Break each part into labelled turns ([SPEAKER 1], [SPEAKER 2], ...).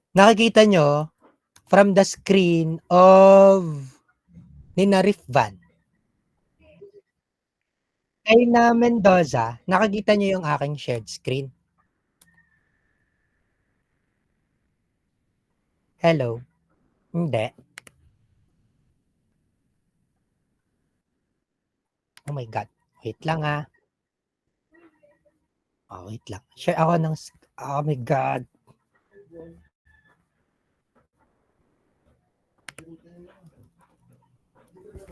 [SPEAKER 1] Nakikita nyo from the screen of Nina Rifvan. Kay na Mendoza, nakikita nyo yung aking shared screen. Hello? Hindi. Oh my God. Wait lang ha. Oh, wait lang. Share ako ng... Oh my God.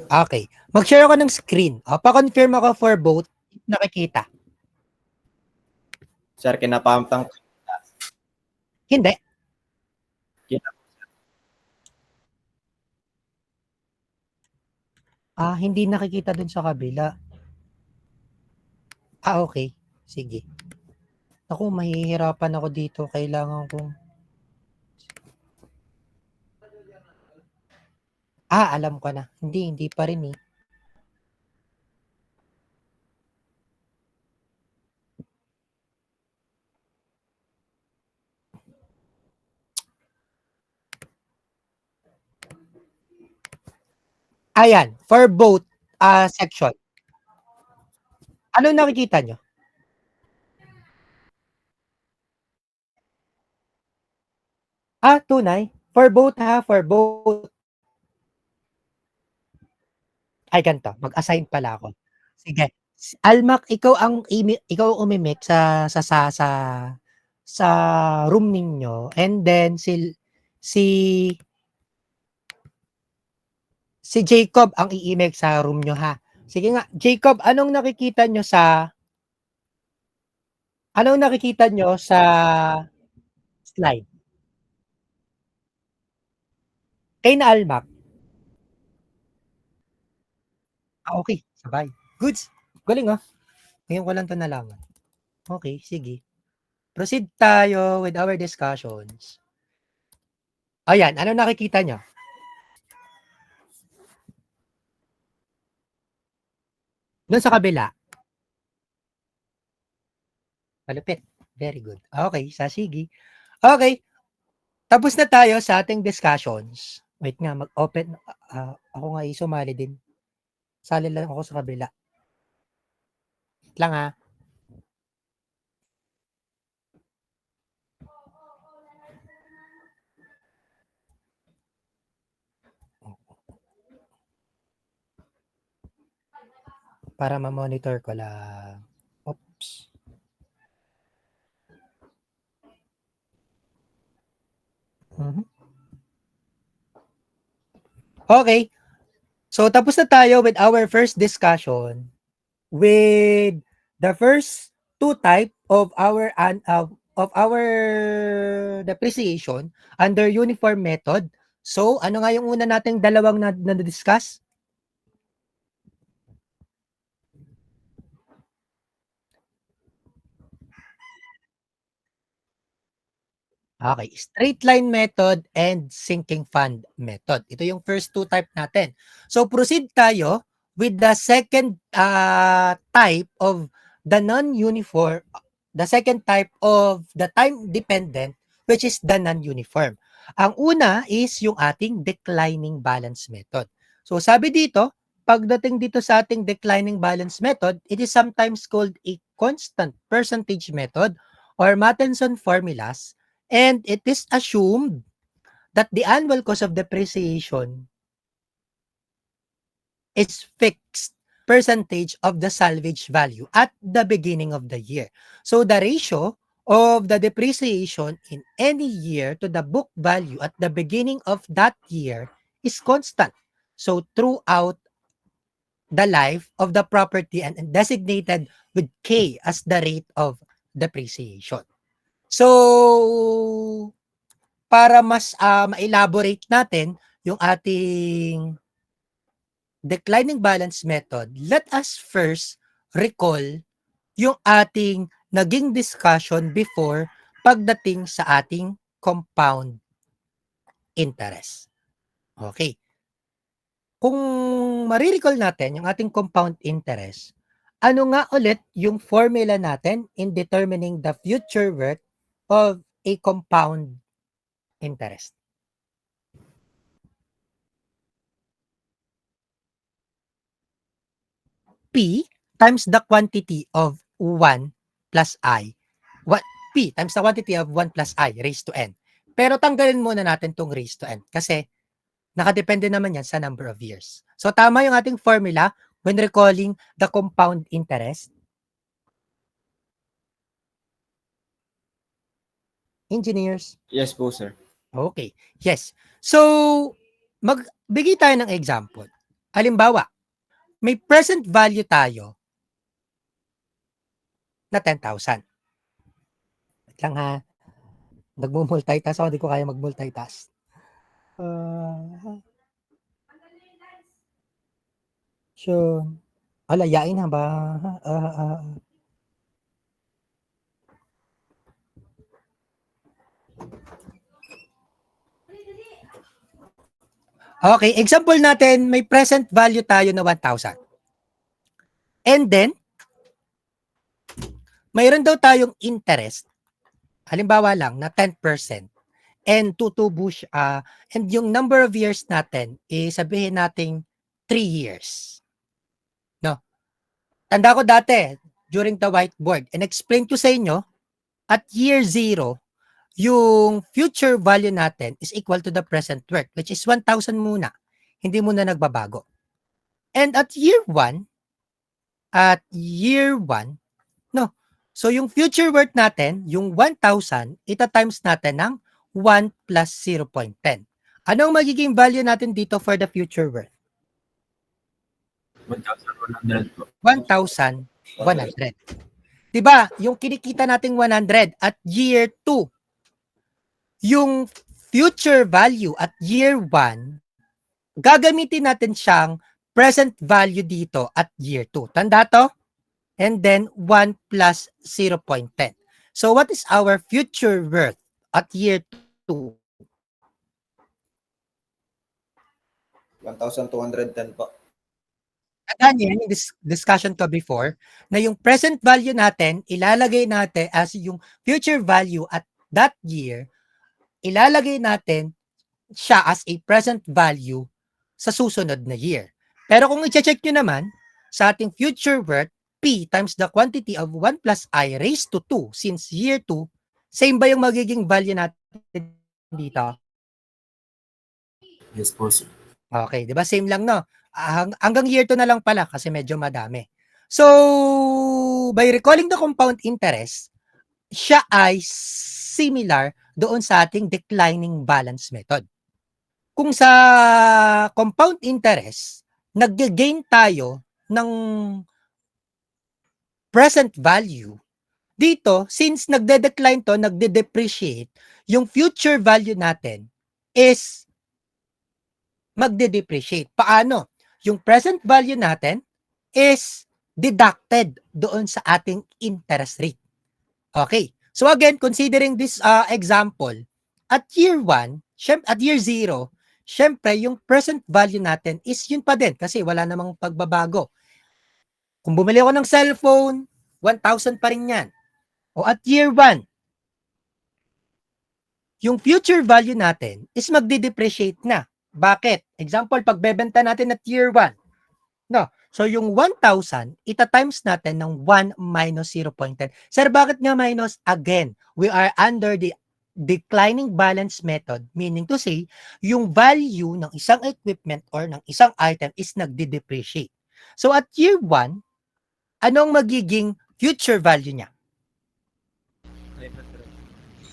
[SPEAKER 1] Okay. Mag-share ako ng screen. O, pa-confirm ako for both. Nakikita.
[SPEAKER 2] Sir, kinapamtang
[SPEAKER 1] Hindi. Hindi nakikita dun sa kabila. Okay. Sige. Ako, mahihirapan ako dito. Kailangan kong... alam ko na. Hindi pa rin eh. Ayan. For both section. Ano nakikita nyo? Tunay. For both ha. For both. Ay, ganito. Mag-assign pala ako. Sige. Almac, ikaw umimik sa room ninyo, and then si Jacob ang iimik sa room nyo ha. Sige nga, Jacob, anong nakikita nyo sa slide? Kay na Almac. Okay, sabay. Goods. Galing oh. Ngayon ko lang ito nalaman. Okay, sige. Proceed tayo with our discussions. Ayan, ano nakikita nyo? Doon sa kabila. Malupit. Very good. Okay, sige. Okay, tapos na tayo sa ating discussions. Wait nga, mag-open. Ako nga sumali din. Sali lang ako sa kabila. Wait lang ha. Para ma-monitor ko lang. Oops. Okay. So, tapos na tayo with our first discussion with the first two type of our depreciation under uniform method. So, ano nga yung una nating dalawang na-discuss? Okay, straight line method and sinking fund method. Ito yung first two type natin. So proceed tayo with the second type of the non-uniform, the second type of the time dependent, which is the non-uniform. Ang una is yung ating declining balance method. So sabi dito, pagdating dito sa ating declining balance method, it is sometimes called a constant percentage method or Matheson formulas. And it is assumed that the annual cost of depreciation is fixed percentage of the salvage value at the beginning of the year. So the ratio of the depreciation in any year to the book value at the beginning of that year is constant. So throughout the life of the property and designated with K as the rate of depreciation. So para mas ma-elaborate natin yung ating declining balance method, let us first recall yung ating naging discussion before pagdating sa ating compound interest. Okay. Kung marirecall natin yung ating compound interest, ano nga ulit yung formula natin in determining the future worth of a compound interest. P times the quantity of 1 plus I. What P times the quantity of 1 plus I raised to n. Pero tanggalin muna natin tong raised to n kasi nakadepende naman yan sa number of years. So tama yung ating formula when recalling the compound interest. Engineers?
[SPEAKER 2] Yes po, sir.
[SPEAKER 1] Okay. Yes. So, magbigay tayo ng example. Halimbawa, may present value tayo na 10,000. Wait lang ha. Nagmo-multitask ako, hindi ko kaya mag-multitask. Yun. Alayain ha ba? Okay, example natin, may present value tayo na 1,000. And then, mayroon daw tayong interest, halimbawa lang, na 10%. And tutubo siya, and yung number of years natin, sabihin nating 3 years. No? Tanda ko dati, during the whiteboard, and explain ko sa inyo, at year 0, yung future value natin is equal to the present worth, which is 1,000 muna. Hindi muna nagbabago. And at year 1, no. So yung future worth natin, yung 1,000, ita-times natin ng 1 plus 0.10. Ano ang magiging value natin dito for the future worth?
[SPEAKER 2] 1,100 po.
[SPEAKER 1] 1,100. Diba, yung kinikita nating 100 at year 2, yung future value at year 1, gagamitin natin siyang present value dito at year 2. Tanda to? And then 1 plus 0.10. So what is our future worth at year 2?
[SPEAKER 3] 1,210 po.
[SPEAKER 1] Tandaan niyo yung discussion ko before na yung present value natin, ilalagay natin as yung future value at that year, ilalagay natin siya as a present value sa susunod na year. Pero kung i-check nyo naman, sa ating future worth, P times the quantity of 1 plus I raised to 2 since year 2, same ba yung magiging value natin dito?
[SPEAKER 2] Yes po, sir.
[SPEAKER 1] Okay, di ba? Same lang, no? Hanggang year 2 na lang pala kasi medyo madami. So, by recalling the compound interest, siya ay similar doon sa ating declining balance method. Kung sa compound interest, nag-gain tayo ng present value, dito, since nagde-decline to, nagde-depreciate, yung future value natin is magde-depreciate. Paano? Yung present value natin is deducted doon sa ating interest rate. Okay. So again, considering this example, at year 1, at year 0, syempre, yung present value natin is yun pa din kasi wala namang pagbabago. Kung bumili ako ng cellphone, 1,000 pa rin yan. O at year 1, yung future value natin is magde-depreciate na. Bakit? Example, pagbebenta natin at year 1. No. So yung 1,000, ita-times natin ng 1 minus 0.10. Sir, bakit nga minus? Again, we are under the declining balance method, meaning to say, yung value ng isang equipment or ng isang item is nagde-depreciate. So at year 1, anong magiging future value niya?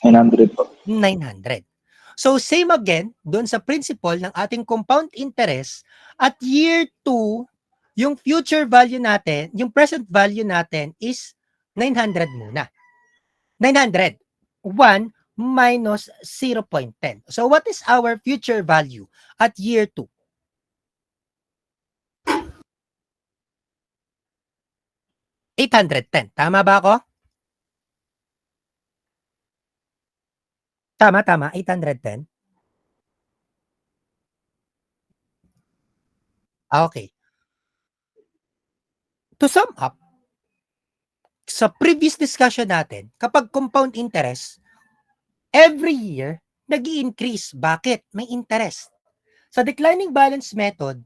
[SPEAKER 2] 900 po.
[SPEAKER 1] 900. So same again, doon sa principle ng ating compound interest, at year 2, yung future value natin, yung present value natin is 900 muna. 900. 1 minus 0.10. So what is our future value at year 2? $810. Tama ba ako? Tama, 810. Okay. To sum up, sa previous discussion natin, kapag compound interest, every year, nag-i-increase. Bakit? May interest. Sa declining balance method,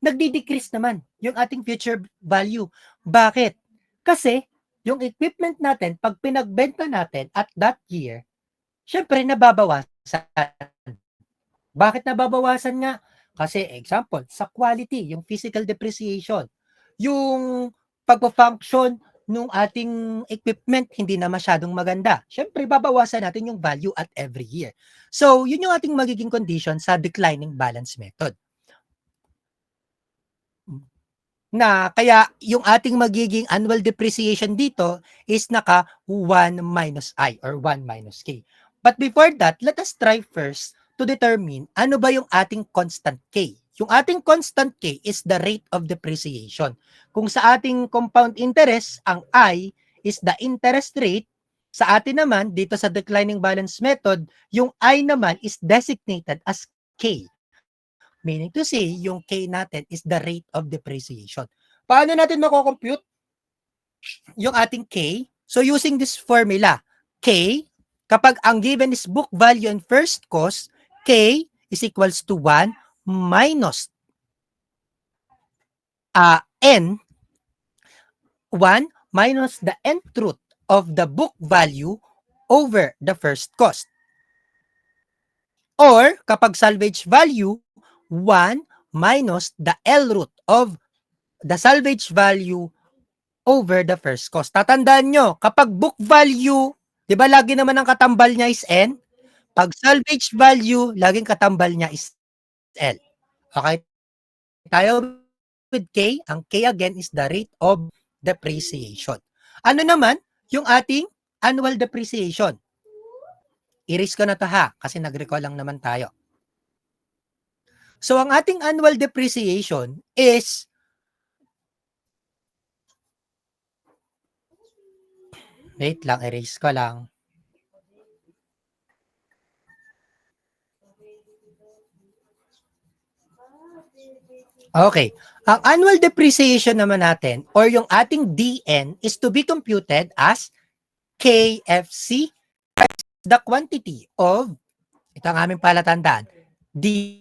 [SPEAKER 1] nagdi-decrease naman yung ating future value. Bakit? Kasi yung equipment natin, pag pinagbenta natin at that year, syempre nababawasan. Bakit nababawasan nga? Kasi example, sa quality, yung physical depreciation, yung pagpa-function nung ating equipment hindi na masyadong maganda. Syempre, babawasan natin yung value at every year. So, yun yung ating magiging condition sa declining balance method. Na kaya yung ating magiging annual depreciation dito is naka 1 minus I or 1 minus K. But before that, let us try first to determine ano ba yung ating constant K. Yung ating constant K is the rate of depreciation. Kung sa ating compound interest, ang I is the interest rate, sa atin naman, dito sa declining balance method, yung I naman is designated as K. Meaning to say, yung K natin is the rate of depreciation. Paano natin mako-compute yung ating K? So using this formula, K, kapag ang given is book value and first cost, K is equals to 1 minus N, 1 minus the nth root of the book value over the first cost. Or kapag salvage value, 1 minus the L root of the salvage value over the first cost. Tatandaan nyo, kapag book value, di ba lagi naman ang katambal niya is N? Pag salvage value, laging katambal niya is L. Okay? Tayo with K, ang K again is the rate of depreciation. Ano naman yung ating annual depreciation? I-erase ko na to ha, kasi nag-recall lang naman tayo. So, ang ating annual depreciation is wait lang, erase ko lang. Okay. Ang annual depreciation naman natin or yung ating DN is to be computed as KFC the quantity of, ito ang aming palatandaan, D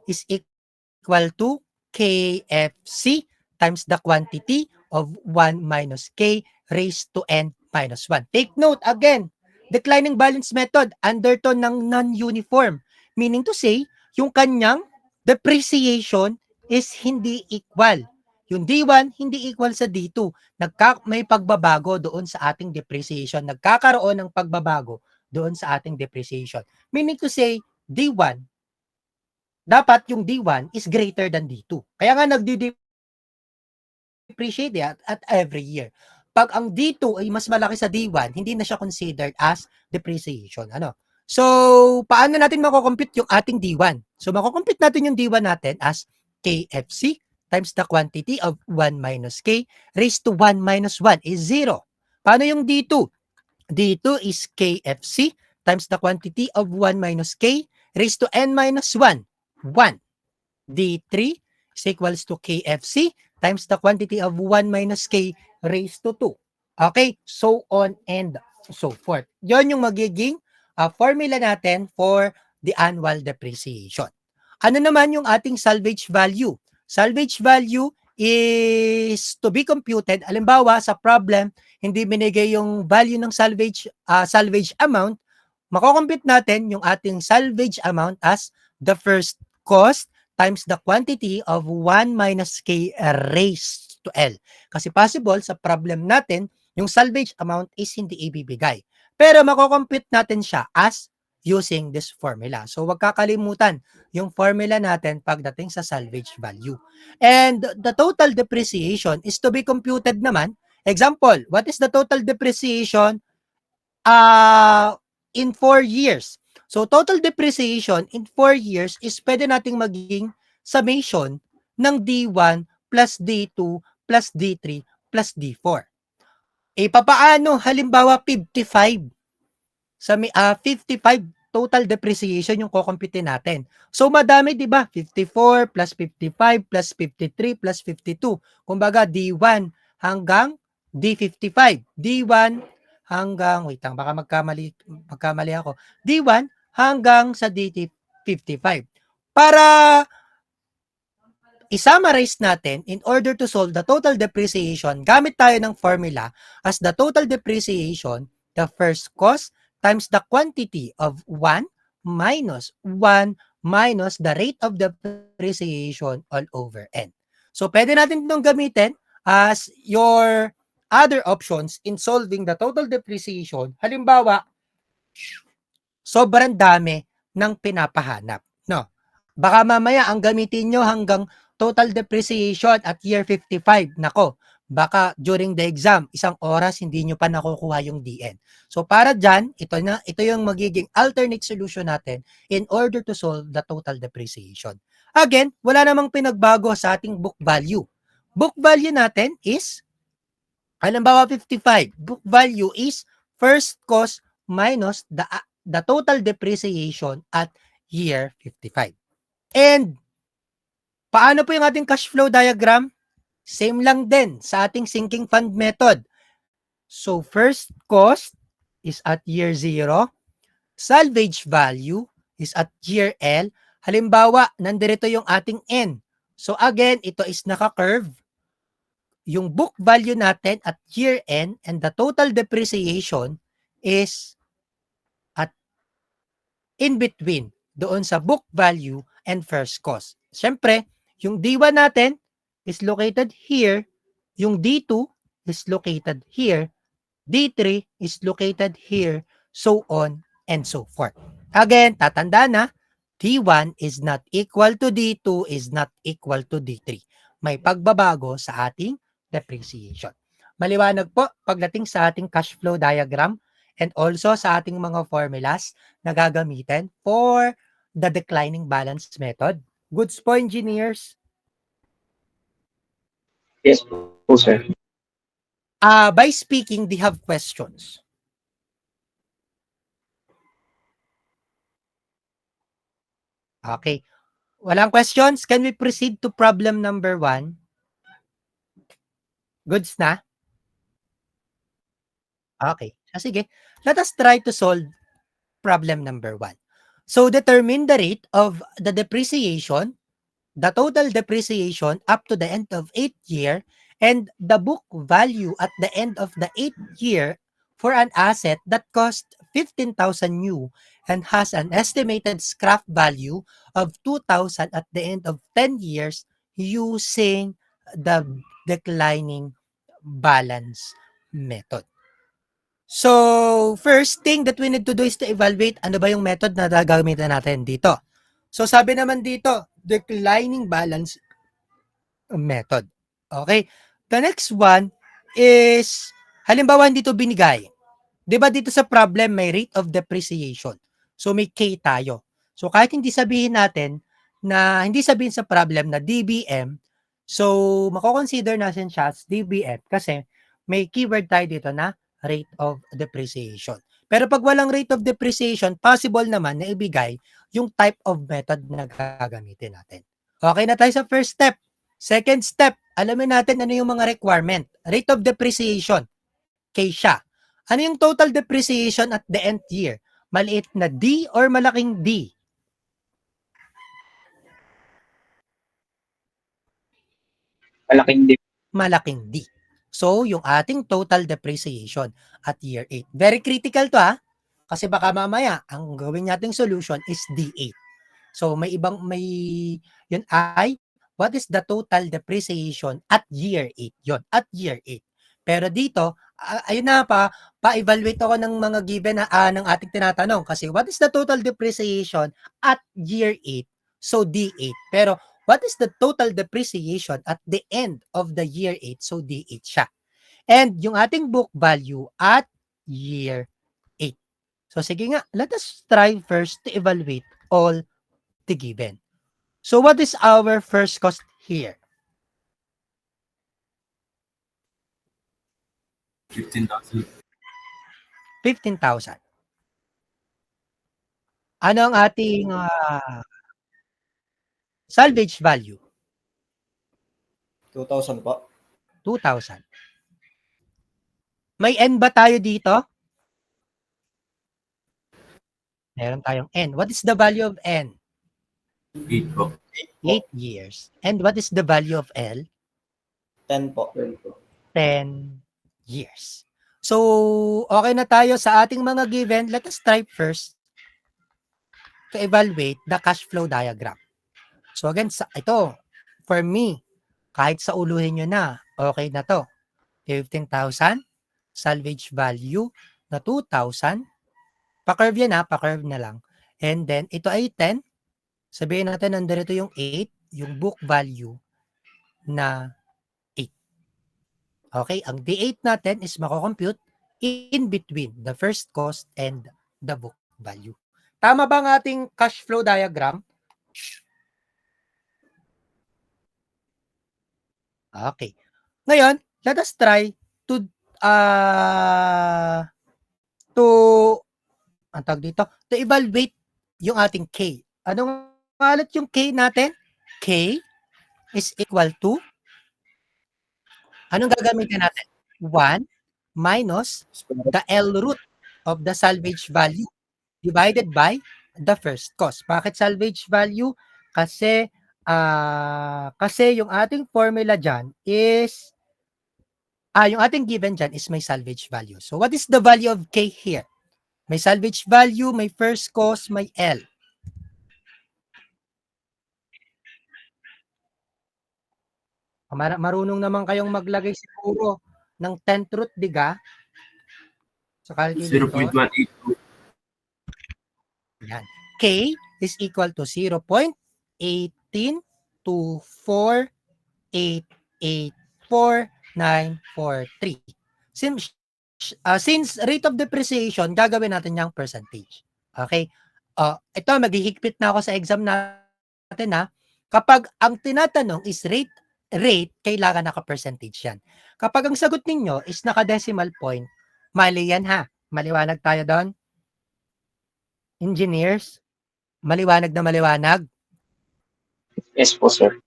[SPEAKER 1] is equal to KFC times the quantity of 1 minus K raised to N minus 1. Take note again, declining balance method, undertone ng non-uniform. Meaning to say, yung kanyang depreciation is hindi equal. Yung D1 hindi equal sa D2. May pagbabago doon sa ating depreciation. Nagkakaroon ng pagbabago doon sa ating depreciation. Meaning to say, D1, dapat yung D1 is greater than D2. Kaya nga nagdi-depreciate at every year. Pag ang D2 ay mas malaki sa D1, hindi na siya considered as depreciation. Ano? So, paano natin mako-compute yung ating D1? So, mako-compute natin yung D1 natin as KFC times the quantity of 1 minus K raised to 1 minus 1 is 0. Paano yung D2? D2 is KFC times the quantity of 1 minus K raised to N minus 1. 1. D3 is equals to KFC times the quantity of 1 minus K raised to 2. Okay? So on and so forth. Yon yung magiging formula natin for the annual depreciation. Ano naman yung ating salvage value? Salvage value is to be computed. Halimbawa, sa problem, hindi binigay yung value ng salvage amount, mako-compute natin yung ating salvage amount as the first cost times the quantity of 1 minus K raised to L. Kasi possible sa problem natin, yung salvage amount is hindi ibibigay. Pero mako-compute natin siya as using this formula. So, wag kakalimutan yung formula natin pagdating sa salvage value. And the total depreciation is to be computed naman. Example, what is the total depreciation in 4 years? So, total depreciation in 4 years is pwede nating maging summation ng D1 plus D2 plus D3 plus D4. Papaano? Halimbawa, 55. Sa 55 total depreciation yung kukumpitin natin. So, madami, di ba? 54 plus 55 plus 53 plus 52. Kumbaga, D1 hanggang D55. D1 hanggang, wait lang, baka magkamali ako, D1 hanggang sa D55. Para i-summarize natin, in order to solve the total depreciation, gamit tayo ng formula as the total depreciation, the first cost times the quantity of 1 minus 1 minus the rate of depreciation all over n. So, pwede natin itong gamitin as your other options in solving the total depreciation. Halimbawa, sobrang dami ng pinapahanap. No? Baka mamaya ang gamitin nyo hanggang total depreciation at year 55. Nako, baka during the exam, isang oras hindi nyo pa nakukuha yung DN. So para dyan, ito yung magiging alternate solution natin in order to solve the total depreciation. Again, wala namang pinagbago sa ating book value. Book value natin is, halimbawa 55. Book value is first cost minus the total depreciation at year 55. And paano po yung ating cash flow diagram? Same lang din sa ating sinking fund method. So first cost is at year 0. Salvage value is at year L. Halimbawa, nandirito yung ating N. So again, ito is naka-curve. Yung book value natin at year end and the total depreciation is at in between doon sa book value and first cost. Siyempre, yung D1 natin is located here, yung D2 is located here, D3 is located here, so on and so forth. Again, tatanda na, D1 is not equal to D2 is not equal to D3. May pagbabago sa ating depreciation. Maliwanag po pagdating sa ating cash flow diagram and also sa ating mga formulas na gagamitin for the declining balance method. Goods po, engineers?
[SPEAKER 2] Yes po, sir.
[SPEAKER 1] By speaking, they have questions. Okay. Walang questions? Can we proceed to problem number 1? Goods na? Okay. Sige. Let us try to solve problem number 1. So, determine the rate of the depreciation, the total depreciation up to the end of 8th year, and the book value at the end of the 8th year for an asset that cost 15,000 new and has an estimated scrap value of 2,000 at the end of 10 years using the declining balance method. So, first thing that we need to do is to evaluate ano ba yung method na gagamitin natin dito. So, sabi naman dito, declining balance method. Okay? The next one is, halimbawa hindi to binigay. Di ba dito sa problem may rate of depreciation. So, may K tayo. So, kahit hindi sabihin natin hindi sabihin sa problem na DBM, so, mako-consider natin siya as DBM kasi may keyword tayo dito na rate of depreciation. Pero pag walang rate of depreciation, possible naman na ibigay yung type of method na gagamitin natin. Okay na tayo sa first step. Second step, alamin natin ano yung mga requirement. Rate of depreciation, K siya. Ano yung total depreciation at the end year? Maliit na D or malaking D?
[SPEAKER 2] Malaking dip.
[SPEAKER 1] Malaking D. So, yung ating total depreciation at year 8. Very critical to kasi baka mamaya, ang gawin nating solution is D8. So, yun ay, what is the total depreciation at year 8? Yun, at year 8. Pero dito, ayun na pa-evaluate ako ng mga given ng ating tinatanong. Kasi what is the total depreciation at year 8? So, D8. Pero, what is the total depreciation at the end of the year 8? So, D8 siya. And yung ating book value at year 8. So, sige nga, let us try first to evaluate all the given. So, what is our first cost here?
[SPEAKER 2] 15,000.
[SPEAKER 1] 15,000. Ano ang ating salvage value?
[SPEAKER 3] 2,000 po.
[SPEAKER 1] 2,000. May N ba tayo dito? Meron tayong N. What is the value of N?
[SPEAKER 2] 8 po.
[SPEAKER 1] 8 years. And what is the value of L?
[SPEAKER 3] 10 po.
[SPEAKER 1] 10 years. So, okay na tayo sa ating mga given. Let us try first to evaluate the cash flow diagram. So again, ito, for me, kahit sa uluhin nyo na, okay na to. 15,000, salvage value na 2,000. Pa-curve yan ha, pa-curve na lang. And then, ito ay 10. Sabihin natin, nandito yung 8, yung book value na 8. Okay, ang D8 natin is mako-compute in between the first cost and the book value. Tama ba ang ating cash flow diagram? Okay. Ngayon, let us try to ang tawag dito, to evaluate yung ating K. Anong ulit yung K natin? K is equal to, anong gagamitin natin? 1 minus the L root of the salvage value divided by the first cost. Bakit salvage value? Kasi yung ating formula dyan is yung ating given dyan is may salvage value. So what is the value of K here? May salvage value, may first cost, may L. Marunong naman kayong maglagay siguro ng 10th root, diga? Sa calculator.
[SPEAKER 2] 0.182.
[SPEAKER 1] Yan. K is equal to 0.1824884,943. Since rate of depreciation, gagawin natin yung percentage. Okay? Ito, maghihigpit na ako sa exam natin ha. Kapag ang tinatanong is rate, kailangan naka-percentage yan. Kapag ang sagot ninyo is naka-decimal point, mali yan ha. Maliwanag tayo doon. Engineers, maliwanag na maliwanag.
[SPEAKER 2] Yes po, sir.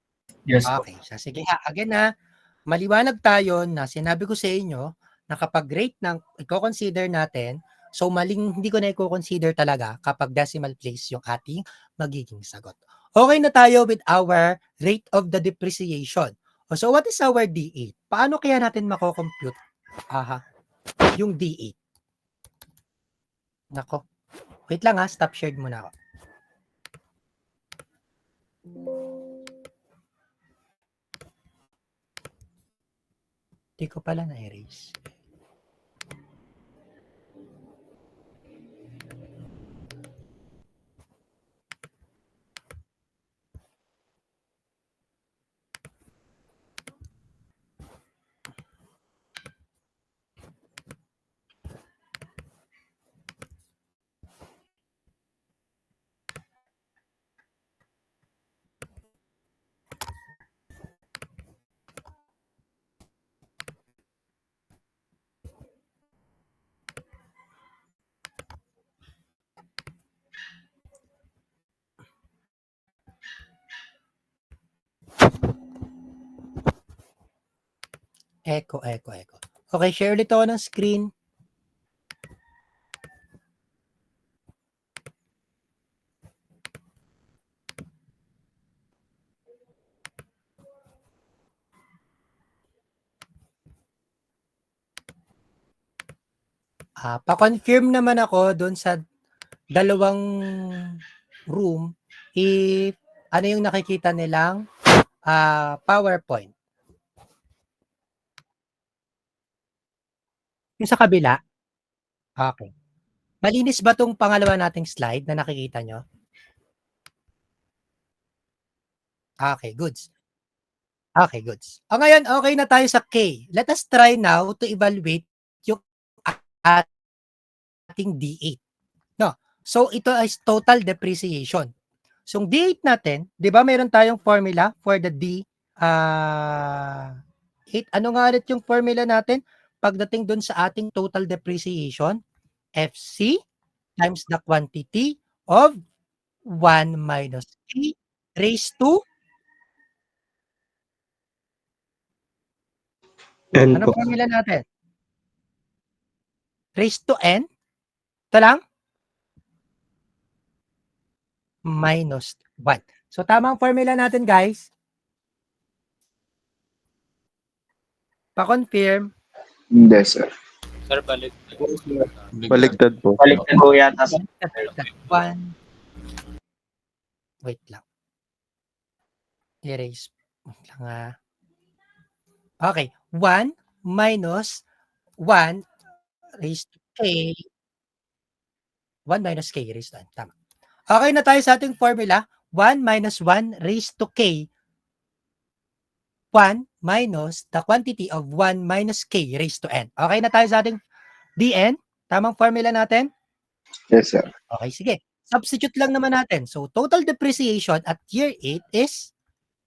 [SPEAKER 2] Yes po.
[SPEAKER 1] Okay. So, sige ha. Again ha, maliwanag tayo na sinabi ko sa inyo na kapag rate ng i-consider natin, so maling hindi ko na i-consider talaga kapag decimal place yung ating magiging sagot. Okay na tayo with our rate of the depreciation. So what is our D8? Paano kaya natin mako-compute yung D8? Nako. Wait lang ha, stop shared muna ako. Hindi ko pala na-erase. Echo. Okay, share ulit ako ng screen. Pa-confirm naman ako doon sa dalawang room if ano yung nakikita nilang PowerPoint. Yung sa kabila? Okay. Malinis ba tong pangalawa nating slide na nakikita nyo? Okay, goods. Okay, goods. Ngayon, okay na tayo sa K. Let us try now to evaluate yung ating D8. No? So, ito is total depreciation. So, yung D8 natin, di ba mayroon tayong formula for the D8? Ano nga ulit yung formula natin? Pagdating dun sa ating total depreciation, FC times the quantity of 1 minus K raised to
[SPEAKER 2] N
[SPEAKER 1] ano
[SPEAKER 2] po.
[SPEAKER 1] formula natin? Raised to N? Ito lang? minus 1. So, tamang formula natin, guys. Pa-confirm.
[SPEAKER 4] Hindi, sir.
[SPEAKER 5] Sir, balik.
[SPEAKER 4] Baliktad po.
[SPEAKER 2] Baliktad po yata, sir.
[SPEAKER 1] 1. Wait lang. Erase. Wait lang ah. Okay. 1 minus 1 raised to k. 1 minus k raised to n. Tama. Okay na tayo sa ating formula. 1 minus 1 raised to k. 1 minus the quantity of 1 minus k raised to n. Okay na tayo sa ating dn? Tamang formula natin?
[SPEAKER 4] Yes, sir.
[SPEAKER 1] Okay, sige. Substitute lang naman natin. So, total depreciation at year 8 is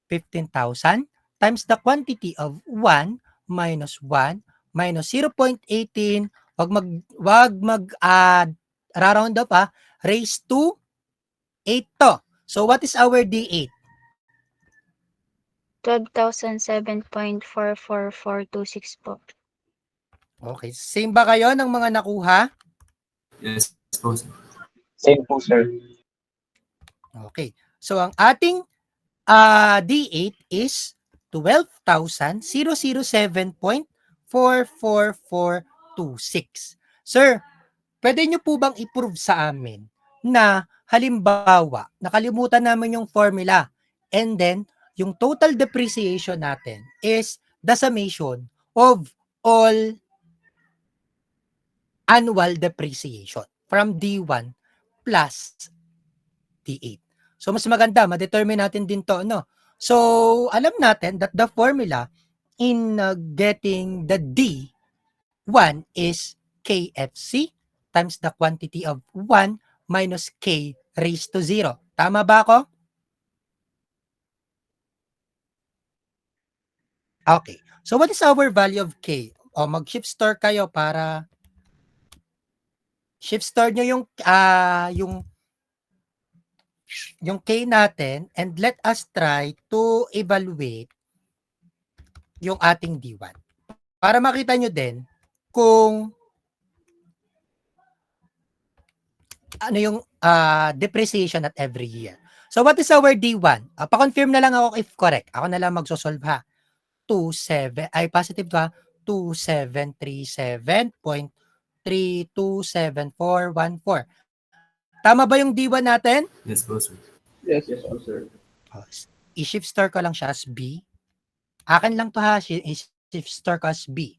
[SPEAKER 1] 15,000 times the quantity of 1 minus 1 minus 0.18. Wag mag round up raised to 8 to. So, what is our D8?
[SPEAKER 6] 12,007.44426 po.
[SPEAKER 1] Okay. Same ba kayo ng mga nakuha?
[SPEAKER 5] Yes po, sir.
[SPEAKER 2] Same po, sir.
[SPEAKER 1] Okay. So, ang ating D8 is 12,007.44426. Sir, pwede nyo po bang i-prove sa amin na halimbawa, nakalimutan namin yung formula and then yung total depreciation natin is the summation of all annual depreciation from D1 plus D8. So, mas maganda, ma-determine natin din to, no? So, alam natin that the formula in getting the D1 is KFC times the quantity of 1 minus K raised to 0. Tama ba ako? Okay. So, what is our value of K? O, mag-shift store kayo para shift store nyo yung K natin and let us try to evaluate yung ating D1. Para makita nyo din kung ano yung depreciation at every year. So what is our D1? Pa-confirm na lang ako if correct. Ako na lang magsosolve ha. 27, ay positive ka, 2737.327414. Tama ba yung D1 natin?
[SPEAKER 5] Yes po, sir.
[SPEAKER 4] Yes, po, sir.
[SPEAKER 1] I-shift store ko lang siya as B. Akin lang to ha, i-shift store ko as B.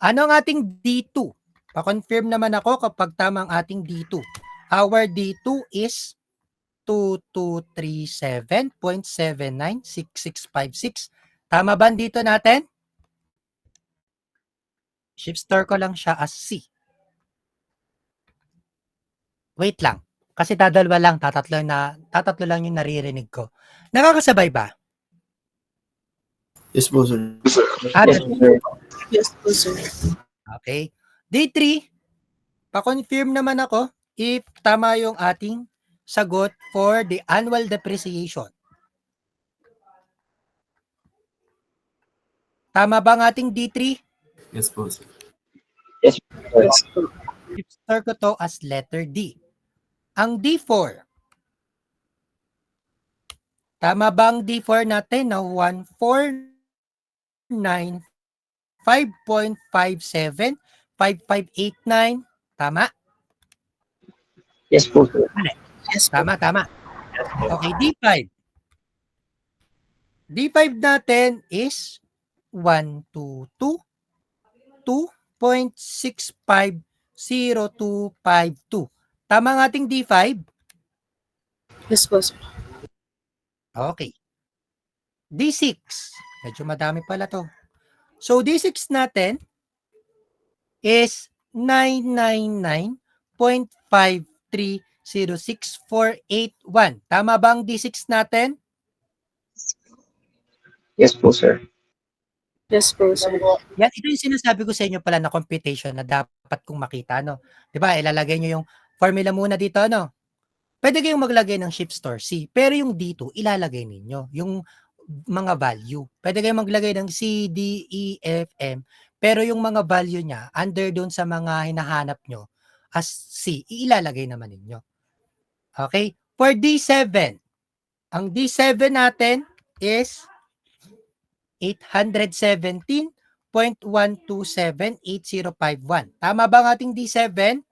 [SPEAKER 1] Ano ang ating D2? Pa-confirm naman ako kapag tama ang ating D2. Our D2 is 2237.796656. Tama ba dito natin? Shift store ko lang siya as C. Wait lang. Kasi dadalwa lang, tatatlo lang yung naririnig ko. Nakakasabay ba?
[SPEAKER 5] Yes po, sir.
[SPEAKER 2] Yes, sir.
[SPEAKER 6] Yes po, sir.
[SPEAKER 1] Okay. D3, pa-confirm naman ako if tama yung ating sagot for the annual depreciation. Tama ba ang ating D3?
[SPEAKER 5] Yes po, sir.
[SPEAKER 2] Yes, sir.
[SPEAKER 1] Shift-store ko to as letter D. Ang D4. Tama ba ang D4 natin na 1495.575589? Tama?
[SPEAKER 2] Yes po, sir.
[SPEAKER 6] Yes po.
[SPEAKER 1] Tama. Okay, D5. D5 natin is 122.2.650252. Tama ang ating D5?
[SPEAKER 6] Yes po, sir.
[SPEAKER 1] Okay. D6. Medyo madami pala to. So, D6 natin is 999.5306481. Tama ba ang D6 natin?
[SPEAKER 2] Yes po, sir.
[SPEAKER 6] Yes po, sir.
[SPEAKER 1] Yan, ito yung sinasabi ko sa inyo pala na computation na dapat kong makita, no? Diba, ilalagay nyo yung formula muna dito, no? Pwede kayong maglagay ng shift store C, pero yung D2, ilalagay ninyo, yung mga value. Pwede kayong maglagay ng C, D, E, F, M, pero yung mga value niya, under doon sa mga hinahanap nyo as C, ilalagay naman ninyo. Okay? for D7, ang D7 natin is 817.1278051. Tama ba ang ating D7?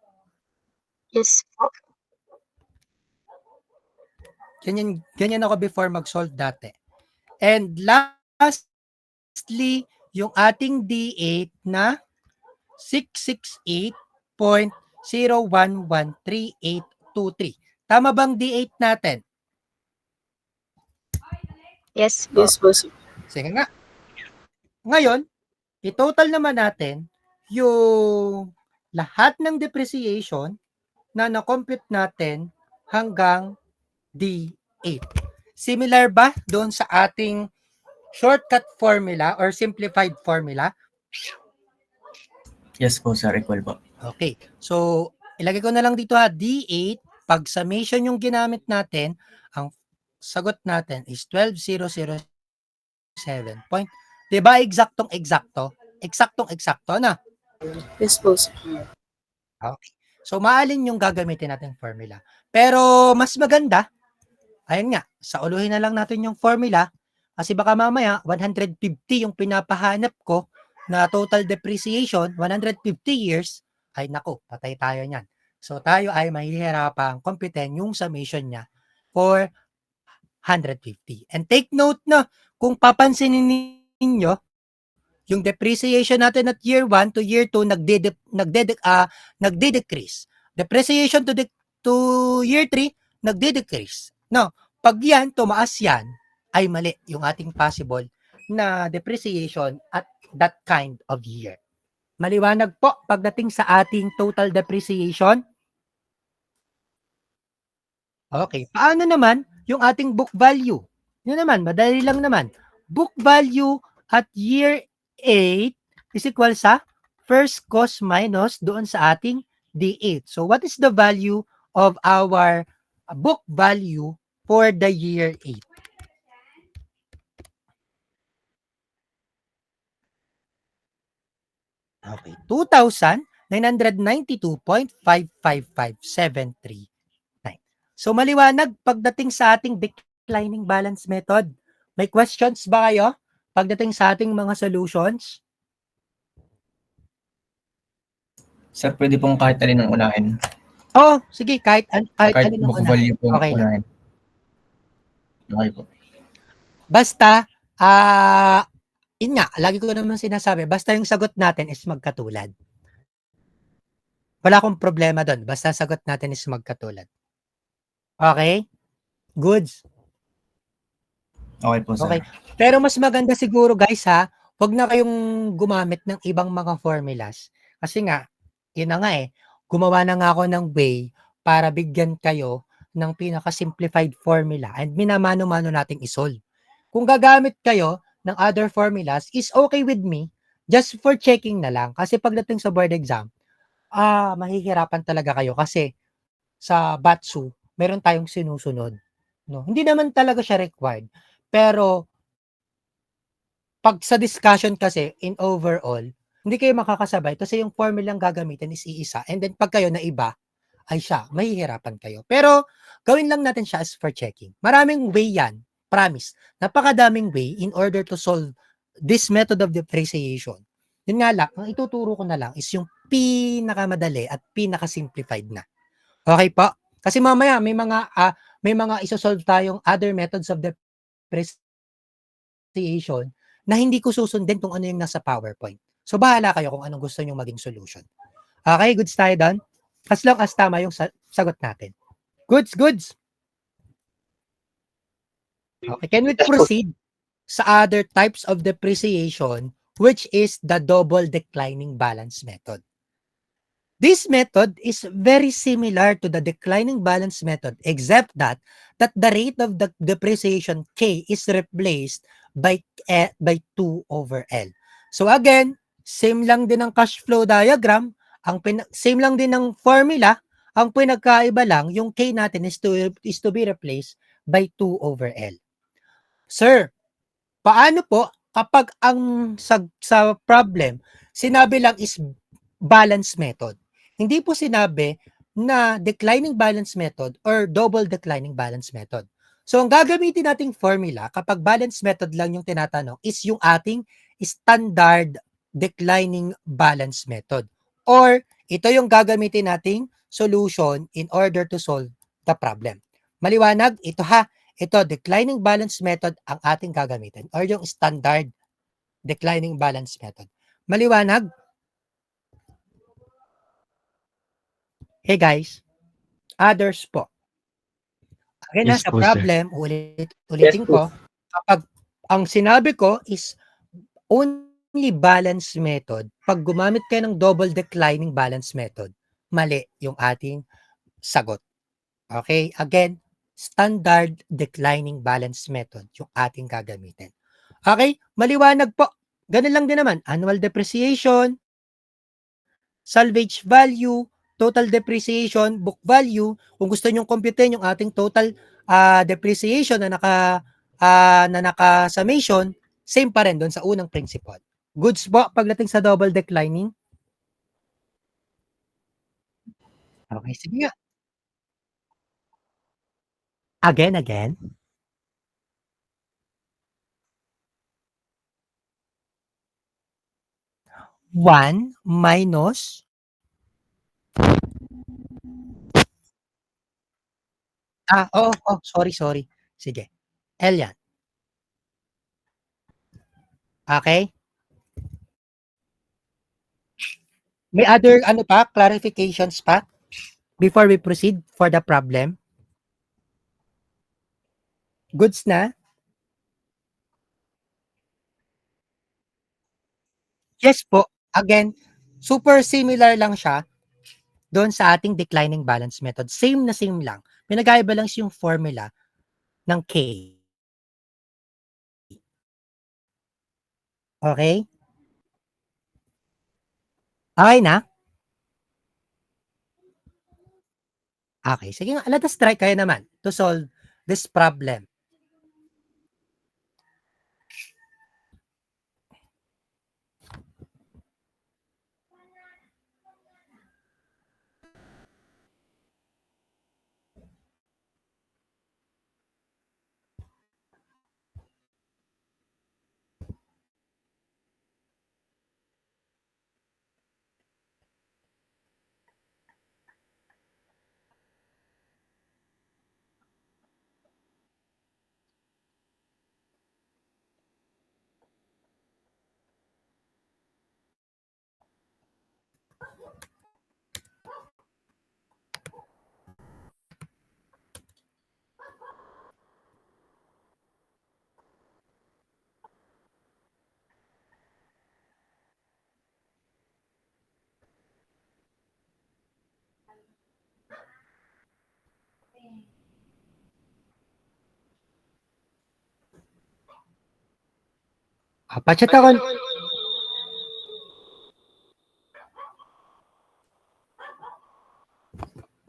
[SPEAKER 6] Yes po.
[SPEAKER 1] Ganyan ako before mag-solve dati. And lastly, yung ating D8 na 668.011383. Tama bang D8 natin?
[SPEAKER 6] Yes po. Yes po, sir.
[SPEAKER 1] Sige nga. Ngayon, i-total naman natin yung lahat ng depreciation na na-compute natin hanggang D8. Similar ba doon sa ating shortcut formula or simplified formula?
[SPEAKER 3] Yes po, sir. Equal po.
[SPEAKER 1] Okay. So, ilagay ko na lang dito D8. Pag summation yung ginamit natin, ang sagot natin is 12,007. Diba eksaktong-eksakto? Eksaktong-eksakto na.
[SPEAKER 6] Yes po, sir.
[SPEAKER 1] Okay. So, maalin yung gagamitin natin formula. Pero, mas maganda, ayun nga, sauluhin na lang natin yung formula kasi baka mamaya 150 yung pinapahanap ko na total depreciation, 150 years, ay nako, patay tayo niyan. So, tayo ay mahihirapang computin yung summation niya for 150. And take note na, kung papansinin ninyo, yung depreciation natin at year 1 to year 2 nagde-decrease. Depreciation to year 3 nagde-decrease. No, pag yan tumaas yan ay mali yung ating possible na depreciation at that kind of year. Maliwanag po pagdating sa ating total depreciation. Okay, paano naman yung ating book value? Yun naman, madali lang naman. Book value at year 8 is equal sa first cost minus doon sa ating D8. So, what is the value of our book value for the year 8? Okay, 2,992.555739. So, maliwanag pagdating sa ating declining balance method. May questions ba kayo pagdating sa ating mga solutions?
[SPEAKER 3] Sir, pwede pong kahit alin ang unahin.
[SPEAKER 1] Oh, sige, kahit alin ang
[SPEAKER 3] book
[SPEAKER 1] unahin.
[SPEAKER 3] value po
[SPEAKER 1] Okay lang.
[SPEAKER 3] unahin. Okay po.
[SPEAKER 1] Basta, yun nga, lagi ko naman sinasabi, basta yung sagot natin is magkatulad. Wala akong problema doon. Basta sagot natin is magkatulad. Okay? Goods?
[SPEAKER 3] Okay po, sir.
[SPEAKER 1] Okay. Pero mas maganda siguro guys wag na kayong gumamit ng ibang mga formulas. Kasi nga, yun na nga gumawa na nga ako ng way para bigyan kayo ng pinaka-simplified formula and minamano-mano nating isolve. Kung gagamit kayo ng other formulas, is okay with me, just for checking na lang. Kasi pagdating sa board exam, mahihirapan talaga kayo kasi sa BATSU, meron tayong sinusunod. No? Hindi naman talaga siya required. Pero, pag sa discussion kasi, in overall, hindi kayo makakasabay kasi yung formula ang gagamitin is iisa. And then, pag kayo na iba, ay siya, mahihirapan kayo. Pero, gawin lang natin siya as for checking. Maraming way yan. Promise. Napakadaming way in order to solve this method of depreciation. Yun nga lang, ang ituturo ko na lang is yung pinakamadali at pinaka-simplified na. Okay po? Kasi mamaya, may mga isosolve tayong other methods of depreciation na hindi ko susundin kung ano yung nasa PowerPoint. So, bahala kayo kung anong gusto nyo maging solution. Okay, goods tayo doon? As long as tama yung sagot natin. Goods. Okay, can we proceed sa other types of depreciation, which is the double declining balance method? This method is very similar to the declining balance method, except that the rate of the depreciation K is replaced by 2 over L. So again, same lang din ang cash flow diagram, same lang din ang formula, ang pinagkaiba lang, yung K natin is to be replaced by 2 over L. Sir, paano po kapag ang sa problem, sinabi lang is balance method? Hindi po sinabi na declining balance method or double declining balance method. So, ang gagamitin nating formula kapag balance method lang yung tinatanong is yung ating standard declining balance method. Or, ito yung gagamitin nating solution in order to solve the problem. Maliwanag? Ito ha. Ito, declining balance method ang ating gagamitin or yung standard declining balance method. Maliwanag? Hey guys, others po. Again,
[SPEAKER 2] Yes
[SPEAKER 1] sa
[SPEAKER 2] po, sir.
[SPEAKER 1] problem, ulitin
[SPEAKER 2] Yes po.
[SPEAKER 1] ko, kapag ang sinabi ko is only balance method, pag gumamit kayo ng double declining balance method, mali yung ating sagot. Okay? Again, standard declining balance method yung ating gagamitin. Okay? Maliwanag po. Ganun lang din naman. Annual depreciation, salvage value, total depreciation, book value. Kung gusto nyong computein yung ating total depreciation na naka summation, same pa rin doon sa unang principle. Goods po pagdating sa double declining. Okay, sige nga. Again. 1 minus sorry. Sige. L yan. Okay? May other clarifications pa before we proceed for the problem? Goods na? Yes po. Again, super similar lang siya doon sa ating declining balance method. Same na same lang. Pinag-aiba lang yung formula ng K. Okay? Okay na? Okay. Sige nga, let us try kayo naman to solve this problem. Pa-chat ako.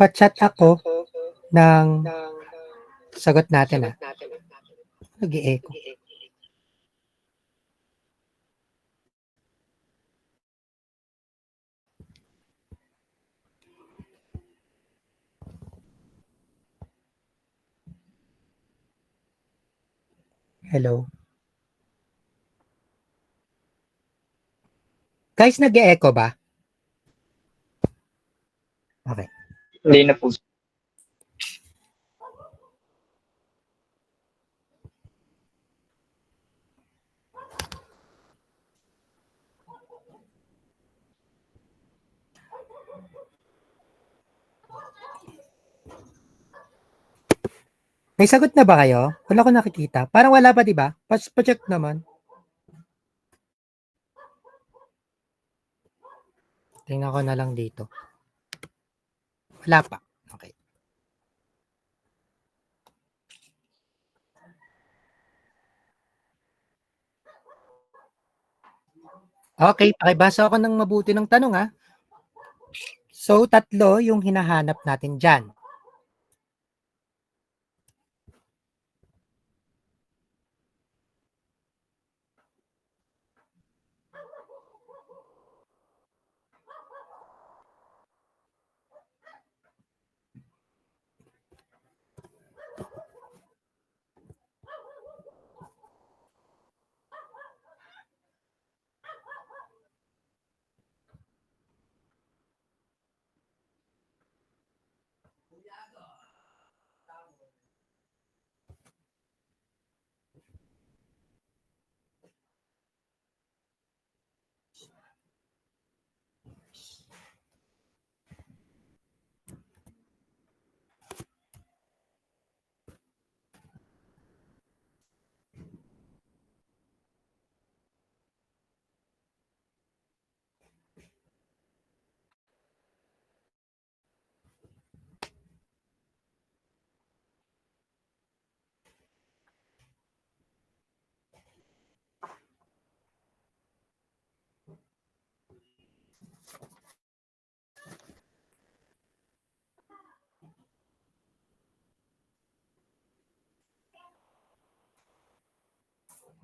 [SPEAKER 1] Pa-chat ako ng sagot natin Nag-i-echo. Hello. Guys, nag-e-echo ba? Okay.
[SPEAKER 2] Hindi na po.
[SPEAKER 1] May sagot na ba kayo? Wala ko nakikita. Parang wala pa, di ba? Pa-check naman. Tingnan ko na lang dito. Wala pa. Okay. Okay, pakibasa ako ng mabuti ng tanong So, 3 yung hinahanap natin dyan.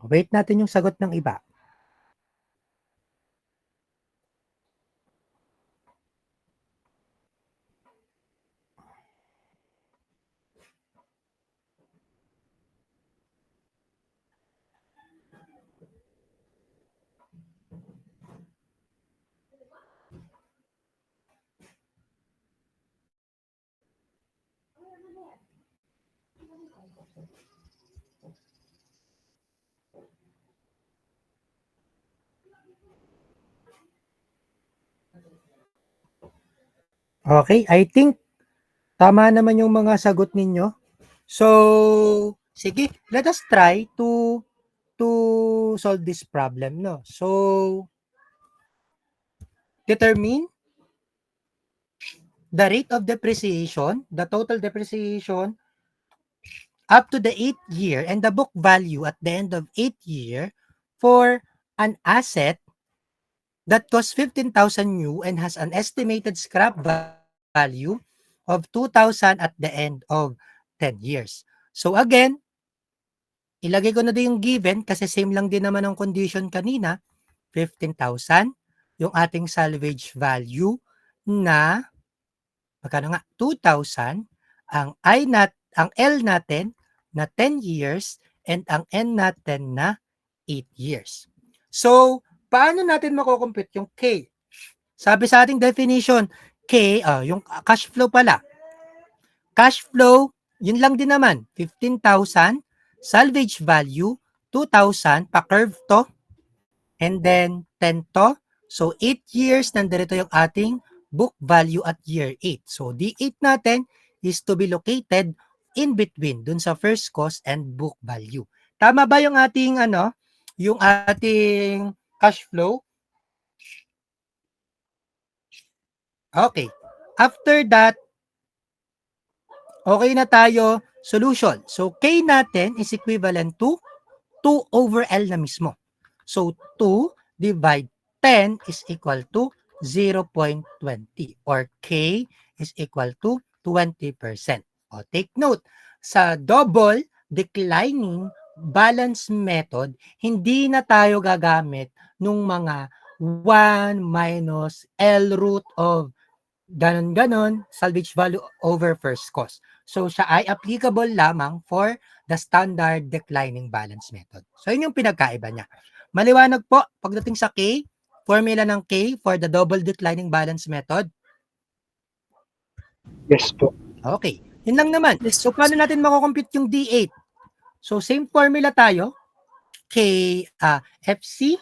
[SPEAKER 1] Wait natin yung sagot ng iba. Okay, I think tama naman yung mga sagot ninyo. So, sige, let us try to solve this problem, no? So, determine the rate of depreciation, the total depreciation up to the 8th year and the book value at the end of 8th year for an asset that costs 15,000 new and has an estimated scrap value of 2,000 at the end of 10 years. So again, ilagay ko na din yung given kasi same lang din naman ang condition kanina, 15,000, yung ating salvage value na magkano nga 2,000, ang ang L natin na 10 years and ang N natin na 8 years. So, paano natin makocompute yung K? Sabi sa ating definition, K, yung cash flow pala. Cash flow, yun lang din naman, 15,000, salvage value, 2,000, pa-curve to, and then 10 to. So, 8 years, nandito yung ating book value at year 8. So, D8 natin is to be located in between dun sa first cost and book value. Tama ba yung ating yung ating cash flow? Okay. After that, okay na tayo, solution. So, K natin is equivalent to 2 over L na mismo. So, 2 divide 10 is equal to 0.20 or K is equal to 20%. O, take note, sa double declining balance method, hindi na tayo gagamit nung mga 1 minus L root of ganon-ganon, salvage value over first cost. So, siya ay applicable lamang for the standard declining balance method. So, yun yung pinagkaiba niya. Maliwanag po, pagdating sa K, formula ng K for the double declining balance method.
[SPEAKER 4] Yes po.
[SPEAKER 1] Okay. Yun lang naman. So, paano natin makukompute yung D8? So, same formula tayo. K, FC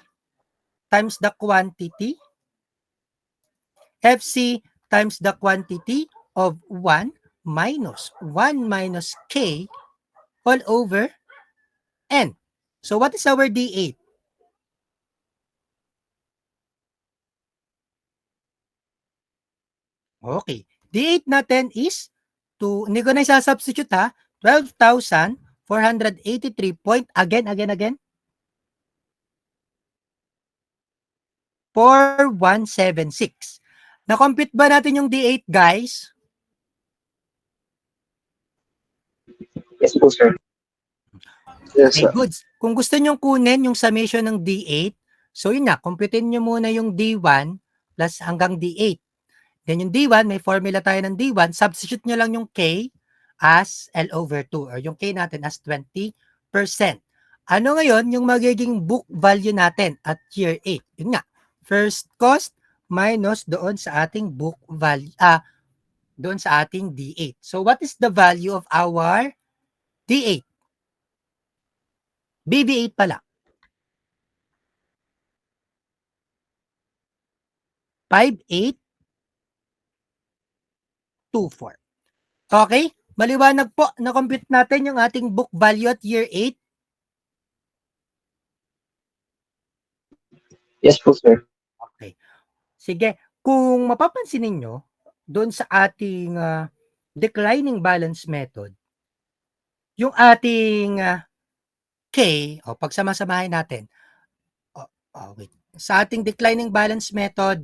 [SPEAKER 1] times the quantity. FC times the quantity of 1 minus K all over N. So, what is our D8? Okay. D8 natin is hindi ko na isa-substitute ha, 12,483 point, again, 4176. Na-compute ba natin yung D8, guys?
[SPEAKER 2] Yes po, sir.
[SPEAKER 4] Yes,
[SPEAKER 1] Okay,
[SPEAKER 4] sir.
[SPEAKER 1] goods. Kung gusto nyo kunin yung summation ng D8, so yun na, computein nyo muna yung D1 plus hanggang D8. Then yung D1, may formula tayo ng D1, substitute nyo lang yung K as L over 2 or yung K natin as 20%. Ano ngayon yung magiging book value natin at year 8? Yun nga, first cost minus doon sa ating book value, doon sa ating D8. So what is the value of our D8? BB8 pala. 5824. Okay? Maliwanag po, na-compute natin yung ating book value at year 8.
[SPEAKER 2] Yes po, sir.
[SPEAKER 1] Okay. Sige, kung mapapansin ninyo, doon sa ating declining balance method, yung ating K, pagsama-samahin natin, wait. Sa ating declining balance method,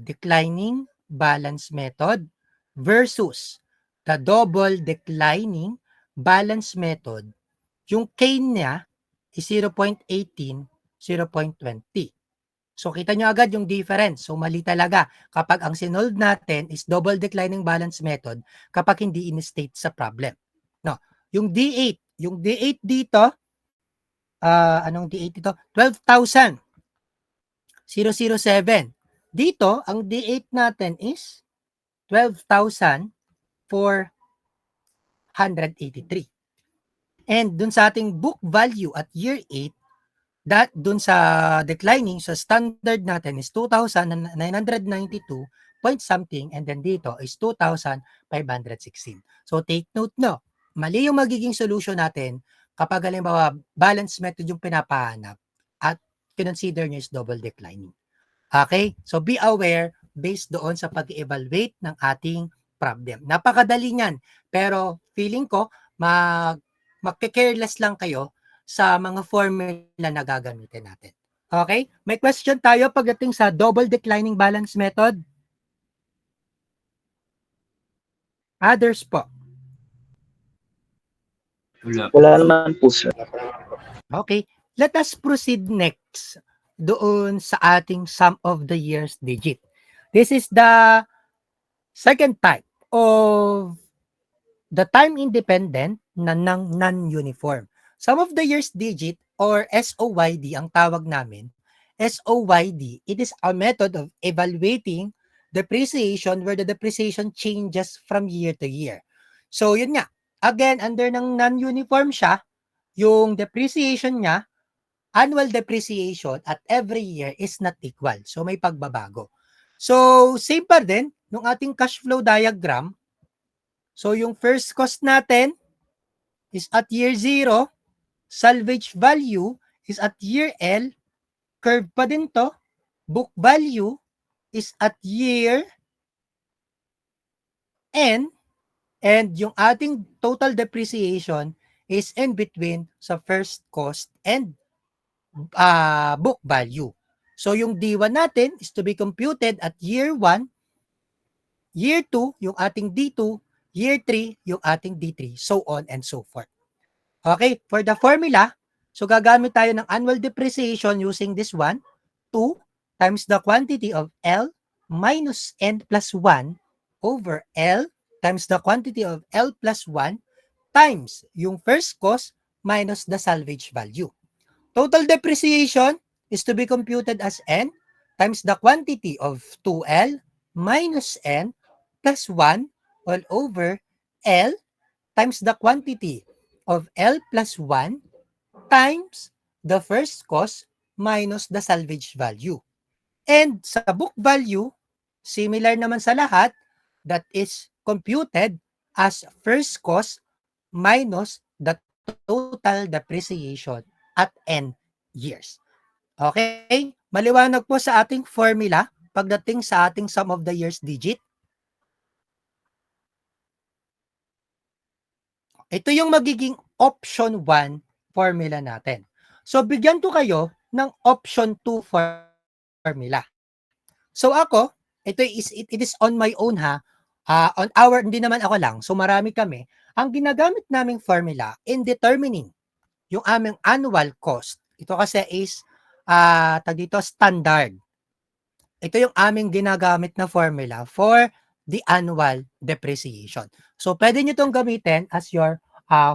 [SPEAKER 1] declining balance method versus the double declining balance method, yung K niya is 0.18, 0.20. So kita nyo agad yung difference. So mali talaga kapag ang sinolve natin is double declining balance method kapag hindi in-state sa problem. No, yung D8 dito, anong D8 dito? 12,000. 007. Dito, ang D8 natin is 12,483. And dun sa ating book value at year 8, that dun sa declining, sa standard natin is 2,992 point something, and then dito is 2,516. So take note no, mali yung magiging solution natin kapag halimbawa balance method yung pinapahanap at consider nyo is double declining. Okay? So be aware based doon sa pag-evaluate ng ating problem. Napakadali niyan, pero feeling ko magke-careless lang kayo sa mga formula na gagamitin natin. Okay? May question tayo pagdating sa double declining balance method? Others po.
[SPEAKER 5] Wala.
[SPEAKER 2] Wala naman po, sir.
[SPEAKER 1] Okay. Let us proceed next doon sa ating sum of the years digit. This is the second type of the time independent na ng non-uniform. Sum of the years digit or SOYD ang tawag namin. SOYD, it is a method of evaluating depreciation where the depreciation changes from year to year. So yun nga, again, under ng non-uniform siya, yung depreciation niya, annual depreciation at every year is not equal. So may pagbabago. So same pa din nung ating cash flow diagram. So yung first cost natin is at year 0, salvage value is at year L, curve pa din to, book value is at year N, and yung ating total depreciation is in between sa first cost and book value. So yung D1 natin is to be computed at year 1, year 2, yung ating D2, year 3, yung ating D3, so on and so forth. Okay, for the formula, so gagamit tayo ng annual depreciation using this one, 2 times the quantity of L minus N plus 1 over L times the quantity of L plus 1 times yung first cost minus the salvage value. Total depreciation is to be computed as N times the quantity of 2L minus N plus 1 all over L times the quantity of L plus 1 times the first cost minus the salvage value. And sa book value, similar naman sa lahat, that is computed as first cost minus the total depreciation at N years. Okay? Maliwanag po sa ating formula pagdating sa ating sum of the years digit. Ito yung magiging option 1 formula natin. So, bigyan ko kayo ng option 2 formula. So, ako, it is on my own ha. On our, hindi naman ako lang. So, marami kami. Ang ginagamit naming formula in determining yung aming annual cost. Ito kasi is, dito standard. Ito yung aming ginagamit na formula for the annual depreciation. So, pwede nyo itong gamitin as your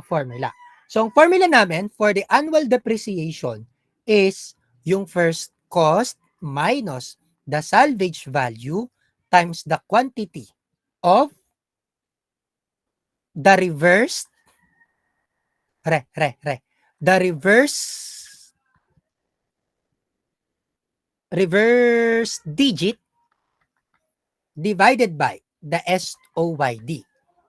[SPEAKER 1] formula. So, ang formula namin for the annual depreciation is yung first cost minus the salvage value times the quantity of the reverse digit divided by the SOYD,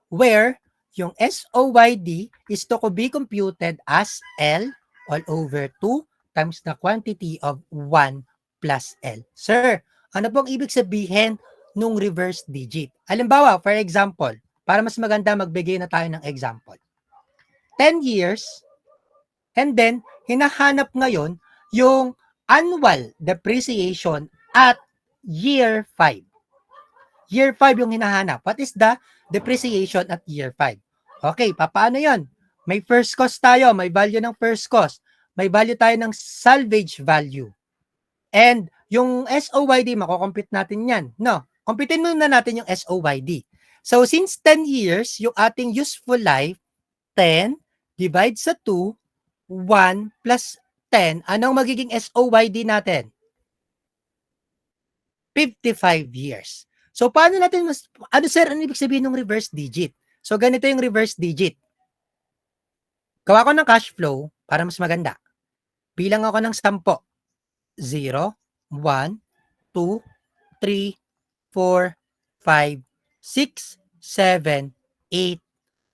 [SPEAKER 1] where yung SOYD is to be computed as L all over 2 times the quantity of 1 plus L. Sir, ano pong ibig sabihin nung reverse digit? Halimbawa, for example, para mas maganda magbigay na tayo ng example. 10 years, and then hinahanap ngayon yung annual depreciation at year 5. Year 5 yung hinahanap. What is the depreciation at year 5? Okay, paano yon? May first cost tayo, may value ng first cost. may value tayo ng salvage value. And yung SOYD, makocompute natin yan. No, computein muna natin yung SOYD. So, since 10 years, yung ating useful life, 10 divide sa 2, 1 plus 10. Anong magiging SOYD natin? 55 years. So, paano natin ano sir, ano ibig sabihin ng reverse digit? So, ganito yung reverse digit. Gawa ko ng cash flow para mas maganda. Bilang ako ng 10. 0, 1, 2, 3, 4, 5, 6, 7, 8,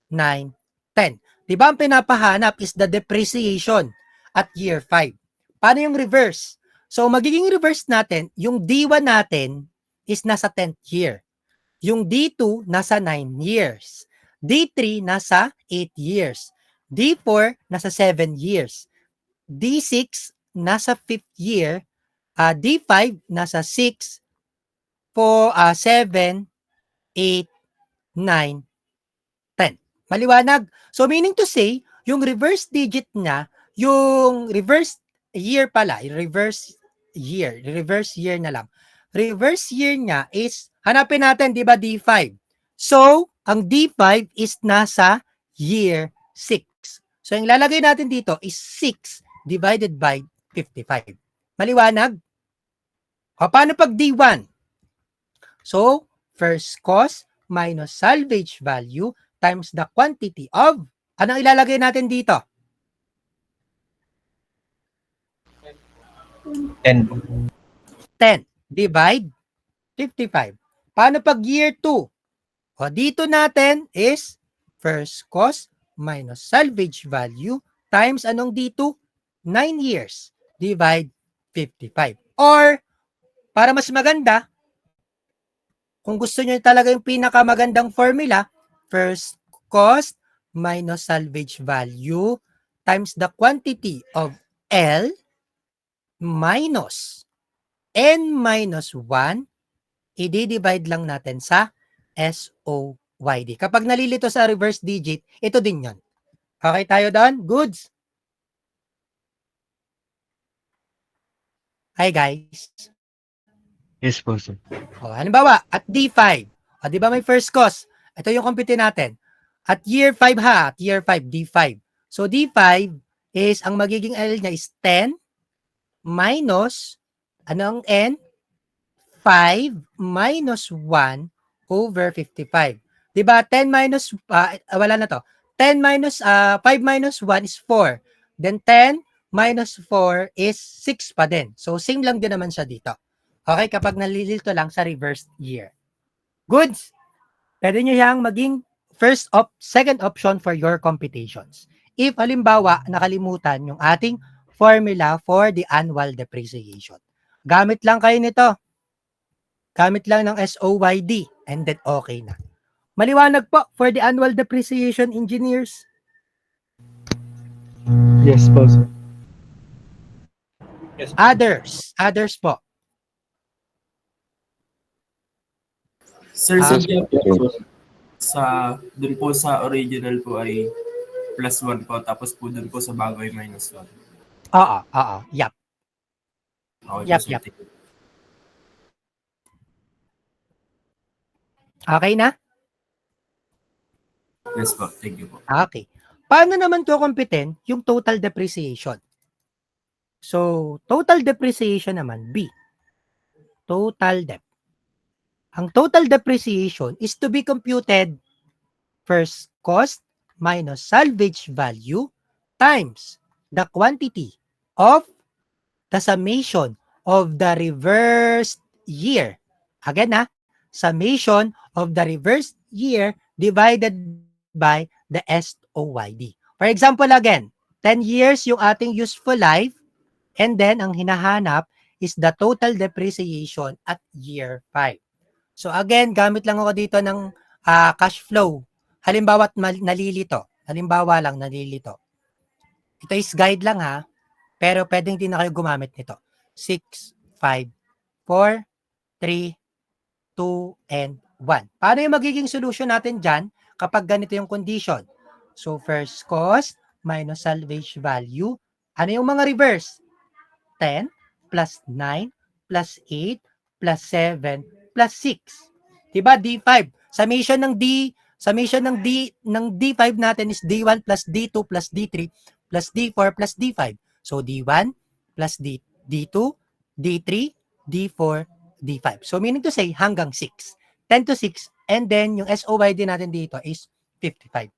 [SPEAKER 1] 9, 10. Diba ang pinapahanap is the depreciation at year 5. Paano yung reverse? So, magiging reverse natin, yung D1 natin is nasa 10th year. Yung D2 nasa 9 years. D3 nasa 8 years. D4 nasa 7 years. D6 nasa 5th year. D5 nasa 6, 4, 7, 8, 9, 10. Maliwanag? So, meaning to say, yung reverse digit niya, yung reverse year pala, reverse year na lang. Reverse year niya is, hanapin natin, di ba, D5. So, ang D5 is nasa year 6. So, yung lalagay natin dito is 6 divided by 55. Maliwanag? O, paano pag D1? So, first cost minus salvage value times the quantity of, anong ilalagay natin dito?
[SPEAKER 3] 10.
[SPEAKER 1] 10 divide 55. Paano pag year 2? O, dito natin is first cost minus salvage value times anong dito? 9 years divide 55. Or, para mas maganda, kung gusto nyo talaga yung pinakamagandang formula, first cost minus salvage value times the quantity of L minus N minus 1, i-divide lang natin sa SOYD. Kapag nalilito sa reverse digit, ito din yon. Okay tayo doon? Goods? Hi guys.
[SPEAKER 4] Yes po, sir.
[SPEAKER 1] O, halimbawa, at D5. O, di ba may first cost? Ito yung compute natin. At year 5 ha, at year 5, D5. So, D5 is, ang magiging L niya is 10 minus, ano ang N? 5 minus 1 over 55. Di ba 10 minus, wala na to. 10 minus, 5 minus 1 is 4. Then 10 minus 4 is 6 pa din. So, same lang din naman siya dito. Okay, kapag nalilito lang sa reversed year. Goods? Pwede nyo siyang maging second option for your computations. If, halimbawa, nakalimutan yung ating formula for the annual depreciation. Gamit lang kayo nito. Gamit lang ng SOYD and then okay na. Maliwanag po for the annual depreciation, engineers.
[SPEAKER 4] Yes po, sir.
[SPEAKER 1] Others po.
[SPEAKER 5] Sir,
[SPEAKER 1] Ah,
[SPEAKER 5] dun po sa original po ay plus 1 po, tapos po dun po sa bago ay minus 1.
[SPEAKER 1] Oo. Yep.
[SPEAKER 5] Okay
[SPEAKER 1] Yep,
[SPEAKER 5] po, sir.
[SPEAKER 1] yep. Okay na?
[SPEAKER 5] Yes po, thank you po.
[SPEAKER 1] Okay. Paano naman ko kumpitin yung total depreciation? So, total depreciation naman, B. Total debt. Ang total depreciation is to be computed first cost minus salvage value times the quantity of the summation of the reversed year. Again summation of the reversed year divided by the SOYD. For example again, 10 years yung ating useful life and then ang hinahanap is the total depreciation at year 5. So again, gamit lang ako dito ng cash flow. Halimbawa nalilito. Halimbawa lang nalilito. Ito is guide lang pero pwedeng din na kayo gumamit nito. 6, 5, 4, 3, 2, and 1. Paano yung magiging solution natin dyan kapag ganito yung condition? So first cost minus salvage value Ano yung mga reverse? 10 plus 9 plus 8 plus 7 plus 6. Diba? D5. Summation ng D5 natin is D1 plus D2 plus D3 plus D4 plus D5. So D1 plus D2, D3, D4, D5. So meaning to say hanggang 6. 10 to 6 and then yung SOYD natin dito is 55.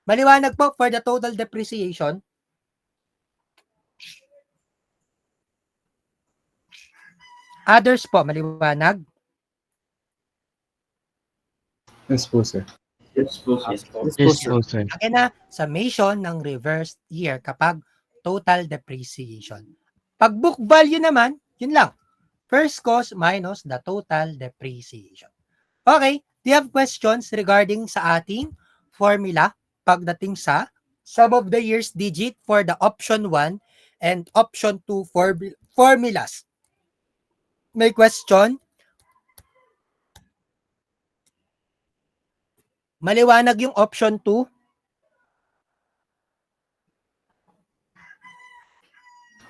[SPEAKER 1] Maliwanag po for the total depreciation. Others po, maliwanag.
[SPEAKER 4] Yes po, sir.
[SPEAKER 2] Yes po, sir.
[SPEAKER 4] Yes po, sir.
[SPEAKER 1] Again na, summation ng reversed year kapag total depreciation. Pag book value naman, yun lang. First cost minus the total depreciation. Okay, do you have questions regarding sa ating formula pagdating sa sum of the years digit for the option 1 and option 2 formulas? May question? Maliwanag yung option 2?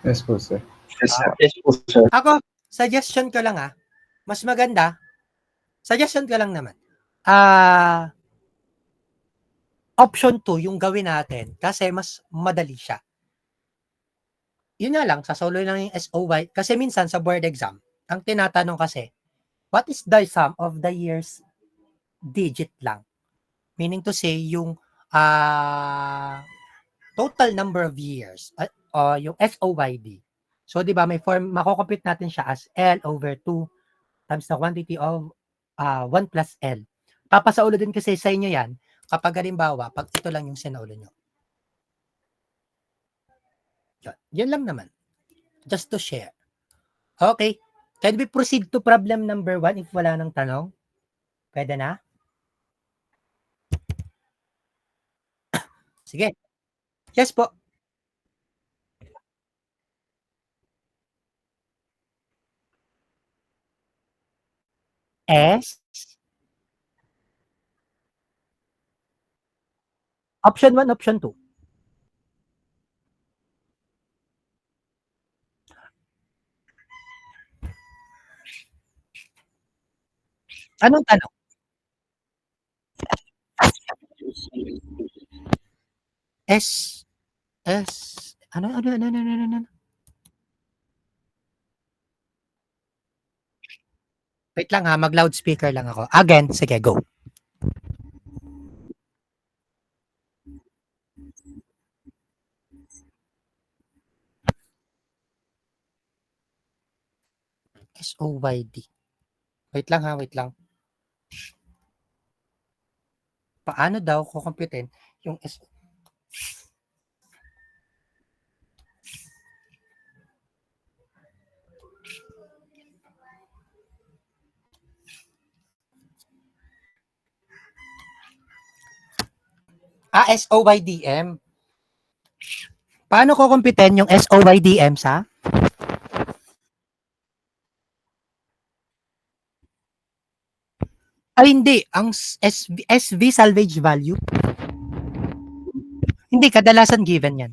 [SPEAKER 4] Yes po, sir.
[SPEAKER 2] Yes, sir. Yes po, sir.
[SPEAKER 1] Ako, suggestion ko lang mas maganda, suggestion ko lang naman, option 2 yung gawin natin kasi mas madali siya. Yun nga lang, sasolo lang yung SOY kasi minsan sa board exam, ang tinatanong kasi, what is the sum of the years digit lang? Meaning to say, yung total number of years, yung SOYD. So, di ba, may form, makocompute natin siya as L over 2 times the quantity of 1 plus L. Papasaulo din kasi sa inyo yan kapag halimbawa, pag ito lang yung sinaulo nyo. Yan lang naman. Just to share. Okay. Can we proceed to problem number 1 if wala nang tanong? Pwede na? Sige. Yes po. S. Option 1, option 2. Anong tanong? S. Ano? Wait lang mag-loudspeaker lang ako. Again, sige, go. SOYD. Wait lang. Paano daw kukumputin yung SOYDM. Paano kukumputin yung SOYDM sa? Ay, hindi. Ang SV salvage value. Hindi, kadalasan given yan.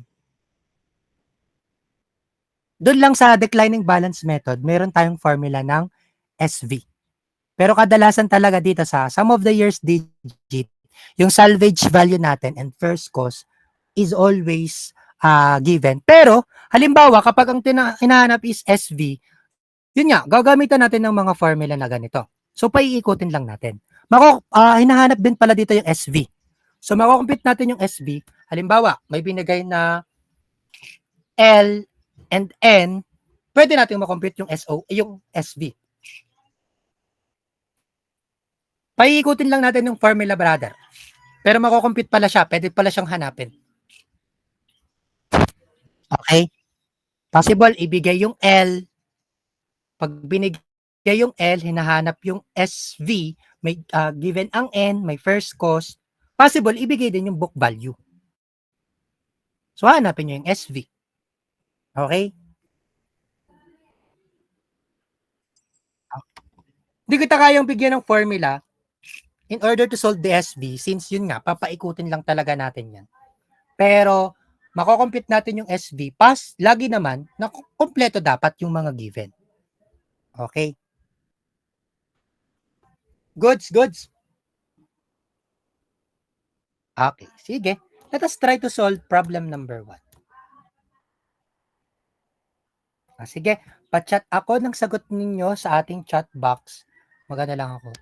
[SPEAKER 1] Doon lang sa declining balance method, meron tayong formula ng SV. Pero kadalasan talaga dito sa sum of the years digit, yung salvage value natin and first cost is always given. Pero, halimbawa, kapag ang hinahanap is SV, yun nga, gagamitan natin ng mga formula na ganito. So, paiikutin lang natin. Hinahanap din pala dito yung SV. So, makukompute natin yung SV. Halimbawa, may binigay na L and N, pwede natin makompute yung yung SV. Paiikutin lang natin yung formula, brother. Pero makukompute pala siya. Pwede pala siyang hanapin. Okay? Possible, ibigay yung L. Pag binigay yung L, hinahanap yung SV, may given ang N, may first cost. Possible, ibigay din yung book value. So, hanapin nyo yung SV. Okay? Hindi kita kayang bigyan ng formula in order to solve the SV since yun nga, papaikutin lang talaga natin yan. Pero, Mako-compute natin yung SV. Lagi naman na kumpleto dapat yung mga given. Okay. Goods. Okay, sige. Let us try to solve problem number 1. Sige, pa-chat ako ng sagot ninyo sa ating chat box. Magana lang ako.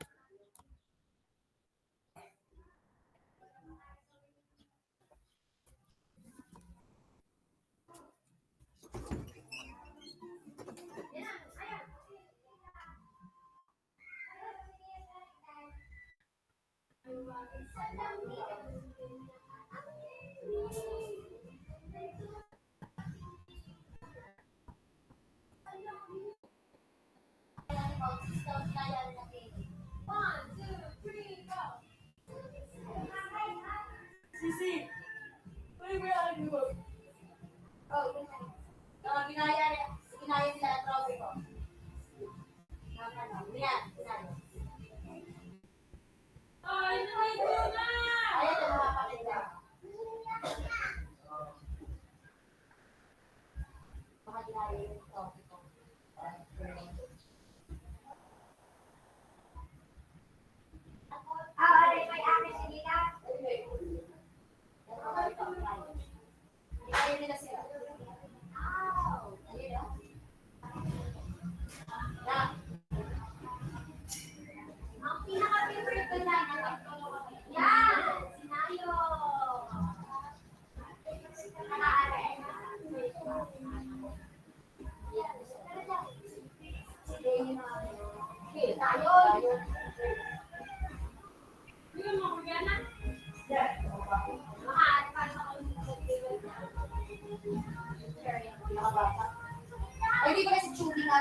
[SPEAKER 7] Hindi ko na si Chudi nga.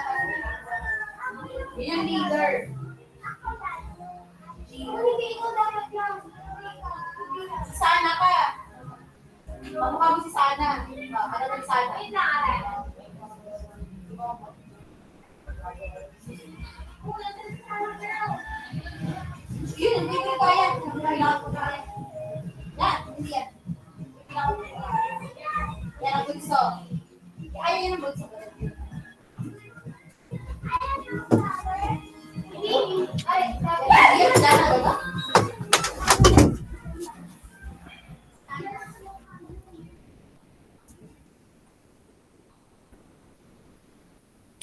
[SPEAKER 7] Yun yung leader. Hindi ko dapat lang. Sana ka. Mamukha mo si Sana. Ano ba si Sana? Yun, hindi ko kaya. Yan, hindi yan. Yan ang bunso. Ayaw yan ang bunso.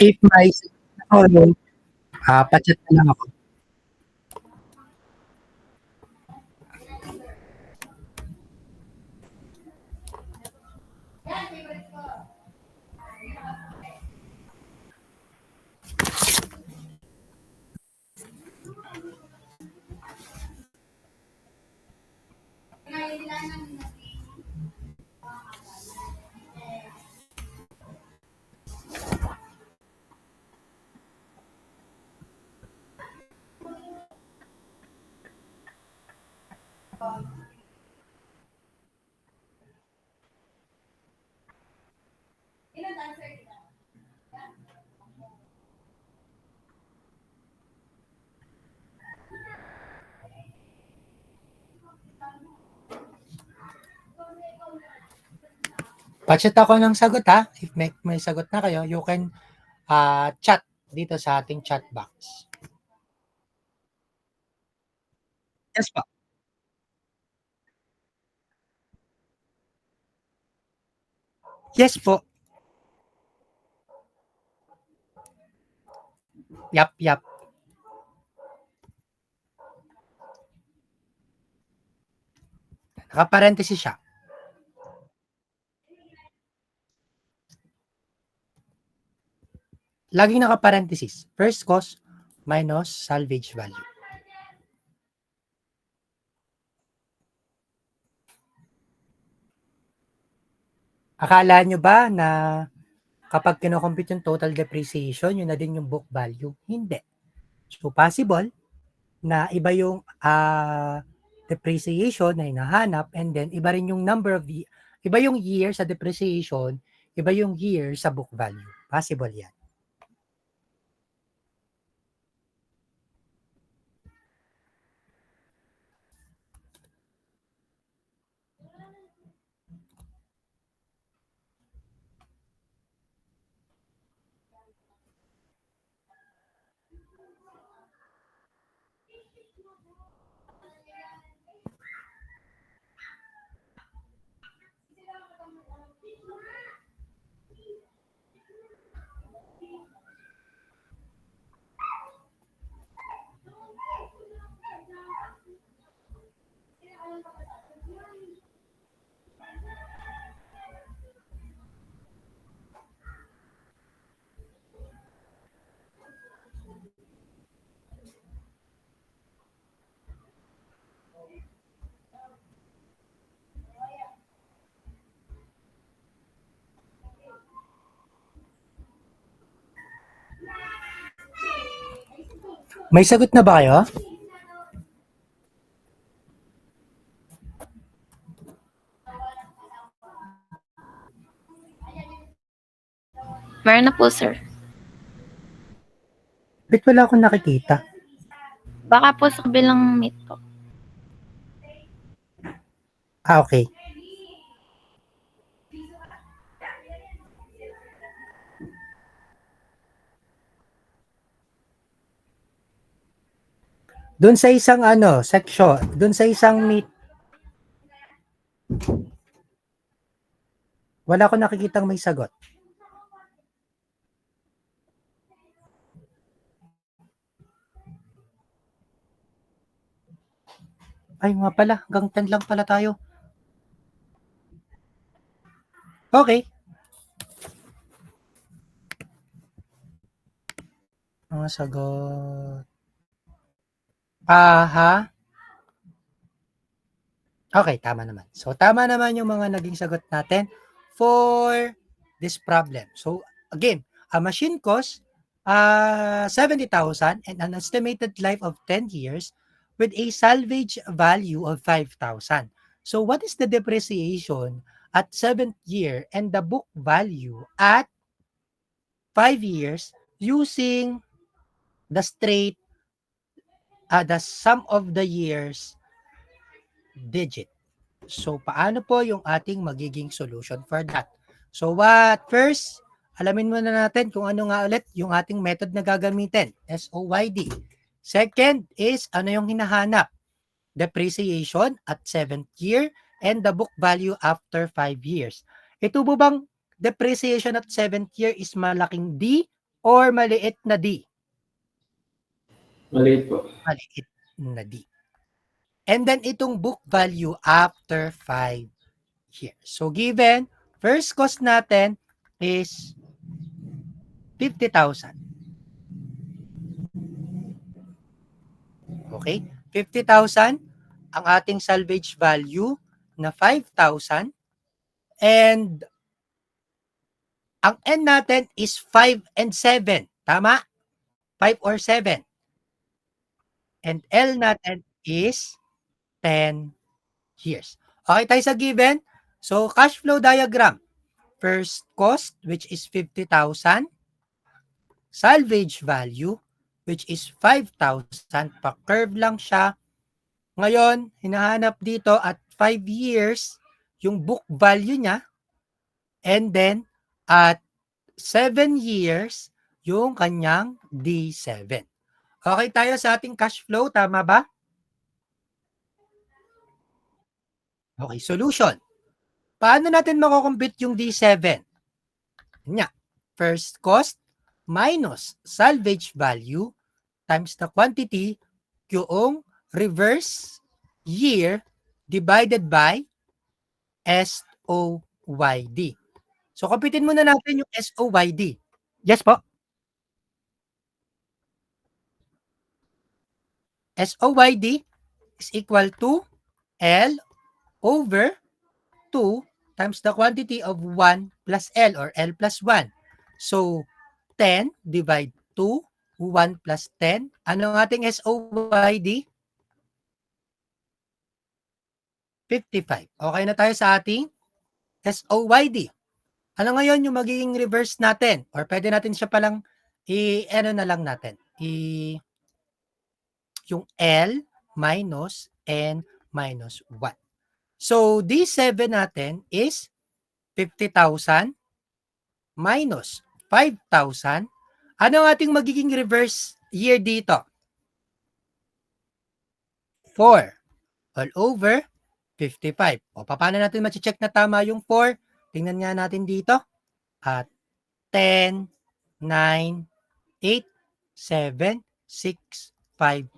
[SPEAKER 1] If my pa-chat na lang ako. Pa-chat ako ng sagot ha. If may sagot na kayo, you can chat dito sa ating chat box. Yes po. Yes po. Yap. Naka-parenthesis siya. Laging naka-parenthesis. First cost minus salvage value. Akala nyo ba na kapag kinocompute yung total depreciation, yun na din yung book value? Hindi. So, possible na iba yung depreciation na hinahanap and then iba rin yung iba yung year sa depreciation, iba yung year sa book value. Possible yan. May sagot na ba kayo?
[SPEAKER 6] Meron na po, sir.
[SPEAKER 1] Ba't wala akong nakikita?
[SPEAKER 6] Baka po sa kabilang meet po.
[SPEAKER 1] Okay. Doon sa isang section, doon sa isang meet, wala akong nakikitang may sagot. Ay nga pala, hanggang 10 lang pala tayo. Okay. Mga sagot. Aha. Okay, tama naman. So, tama naman yung mga naging sagot natin for this problem. So, again, a machine costs 70,000 and an estimated life of 10 years with a salvage value of 5,000. So, what is the depreciation at 7th year and the book value at 5 years using the the sum of the years digit? So, paano po yung ating magiging solution for that? So, first, alamin muna natin kung ano nga ulit yung ating method na gagamitin, SOYD. Second is, ano yung hinahanap? Depreciation at 7th year and the book value after 5 years. Ito po bang depreciation at 7th year is malaking D or maliit na D?
[SPEAKER 2] Maliit po.
[SPEAKER 1] Maliit na D. And then itong book value after 5 years. So given, first cost natin is 50,000. Okay? 50,000 ang ating salvage value na 5,000 and ang N natin is 5 and 7. Tama? 5 or 7. And L natin is 10 years. Okay tayo sa given. So, cash flow diagram. First cost, which is 50,000. Salvage value, which is 5,000. Pa-curve lang siya. Ngayon, hinahanap dito at 5 years yung book value niya. And then, at 7 years, yung kanyang D7. Okay tayo sa ating cash flow. Tama ba? Okay, solution. Paano natin makukompute yung D7? Nya, first cost minus salvage value times the quantity yung reverse year divided by SOYD. So, computein muna natin yung SOYD. Yes po? SOYD is equal to L over 2 times the quantity of 1 plus L or L plus 1. So, 10 divide 2, 1 plus 10. Ano ang ating SOYD? 55. Okay na tayo sa ating SOYD. Ano ngayon yung magiging reverse natin? Or pwede natin siya palang ano na lang natin. Yung L minus N minus 1. So, D7 natin is 50,000 minus 5,000. Ano ang ating magiging reverse year dito? 4 all over 55. O, paano natin ma-check na tama yung 4? Tingnan nga natin dito. At 10, 9, 8, 7, 6, 5,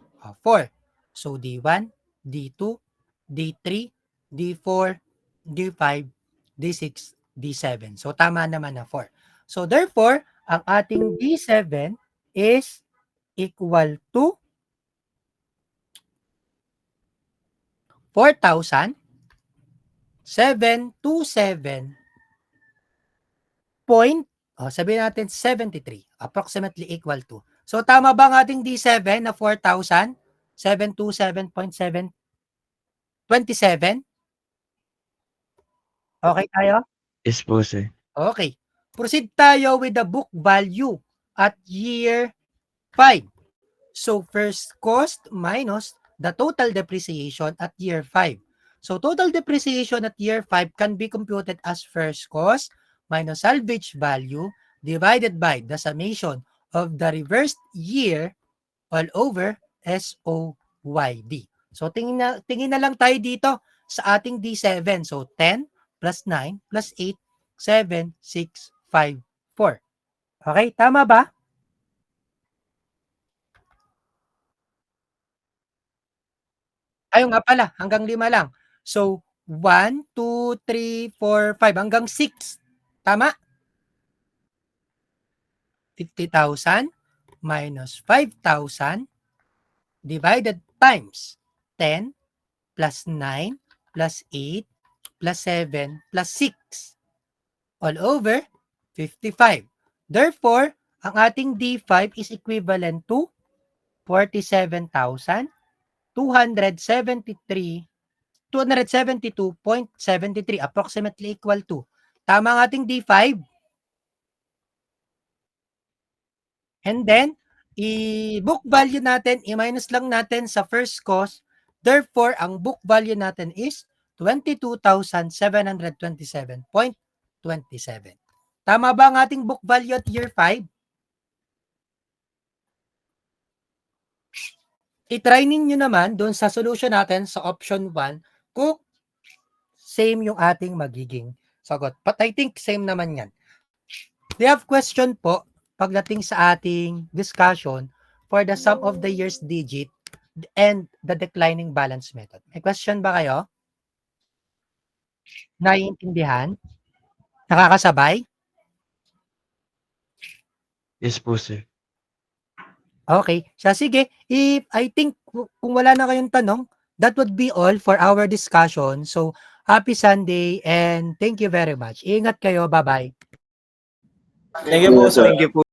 [SPEAKER 1] 4. So, D1, D2, D3, D4, D5, D6, D7. So, tama naman na 4. So, therefore, ang ating D7 is equal to 4,727 point, sabihin natin 73, approximately equal to. So, tama ba ang ating D7 na 4,727.727? Okay tayo?
[SPEAKER 4] Yes po, sir.
[SPEAKER 1] Okay. Proceed tayo with the book value at year 5. So, first cost minus the total depreciation at year 5. So, total depreciation at year 5 can be computed as first cost minus salvage value divided by the summation of the reversed year all over SOYD. So, tingin na lang tayo dito sa ating D7. So, 10 plus 9 plus 8, 7, 6, 5, 4. Okay, tama ba? Ayaw nga pala, hanggang 5 lang. So, 1, 2, 3, 4, 5, hanggang 6. Tama? 50,000 minus 5,000 divided times 10 plus 9 plus 8 plus 7 plus 6 all over 55. Therefore, ang ating D5 is equivalent to 272.73, approximately equal to. Tama ang ating D5. And then, i-book value natin, i-minus lang natin sa first cost. Therefore, ang book value natin is 22,727.27. Tama ba ang ating book value at year 5? I-try ninyo naman doon sa solution natin sa option 1 kung same yung ating magiging sagot. But I think same naman yan. Do you have question po pagdating sa ating discussion for the sum of the year's digit and the declining balance method? May question ba kayo? Naiintindihan? Nakakasabay?
[SPEAKER 4] Yes po, sir.
[SPEAKER 1] Okay. So, sige. I think kung wala na kayong tanong, that would be all for our discussion. So, happy Sunday and thank you very much. Ingat kayo. Bye-bye.
[SPEAKER 5] Thank you po, sir. Thank you po.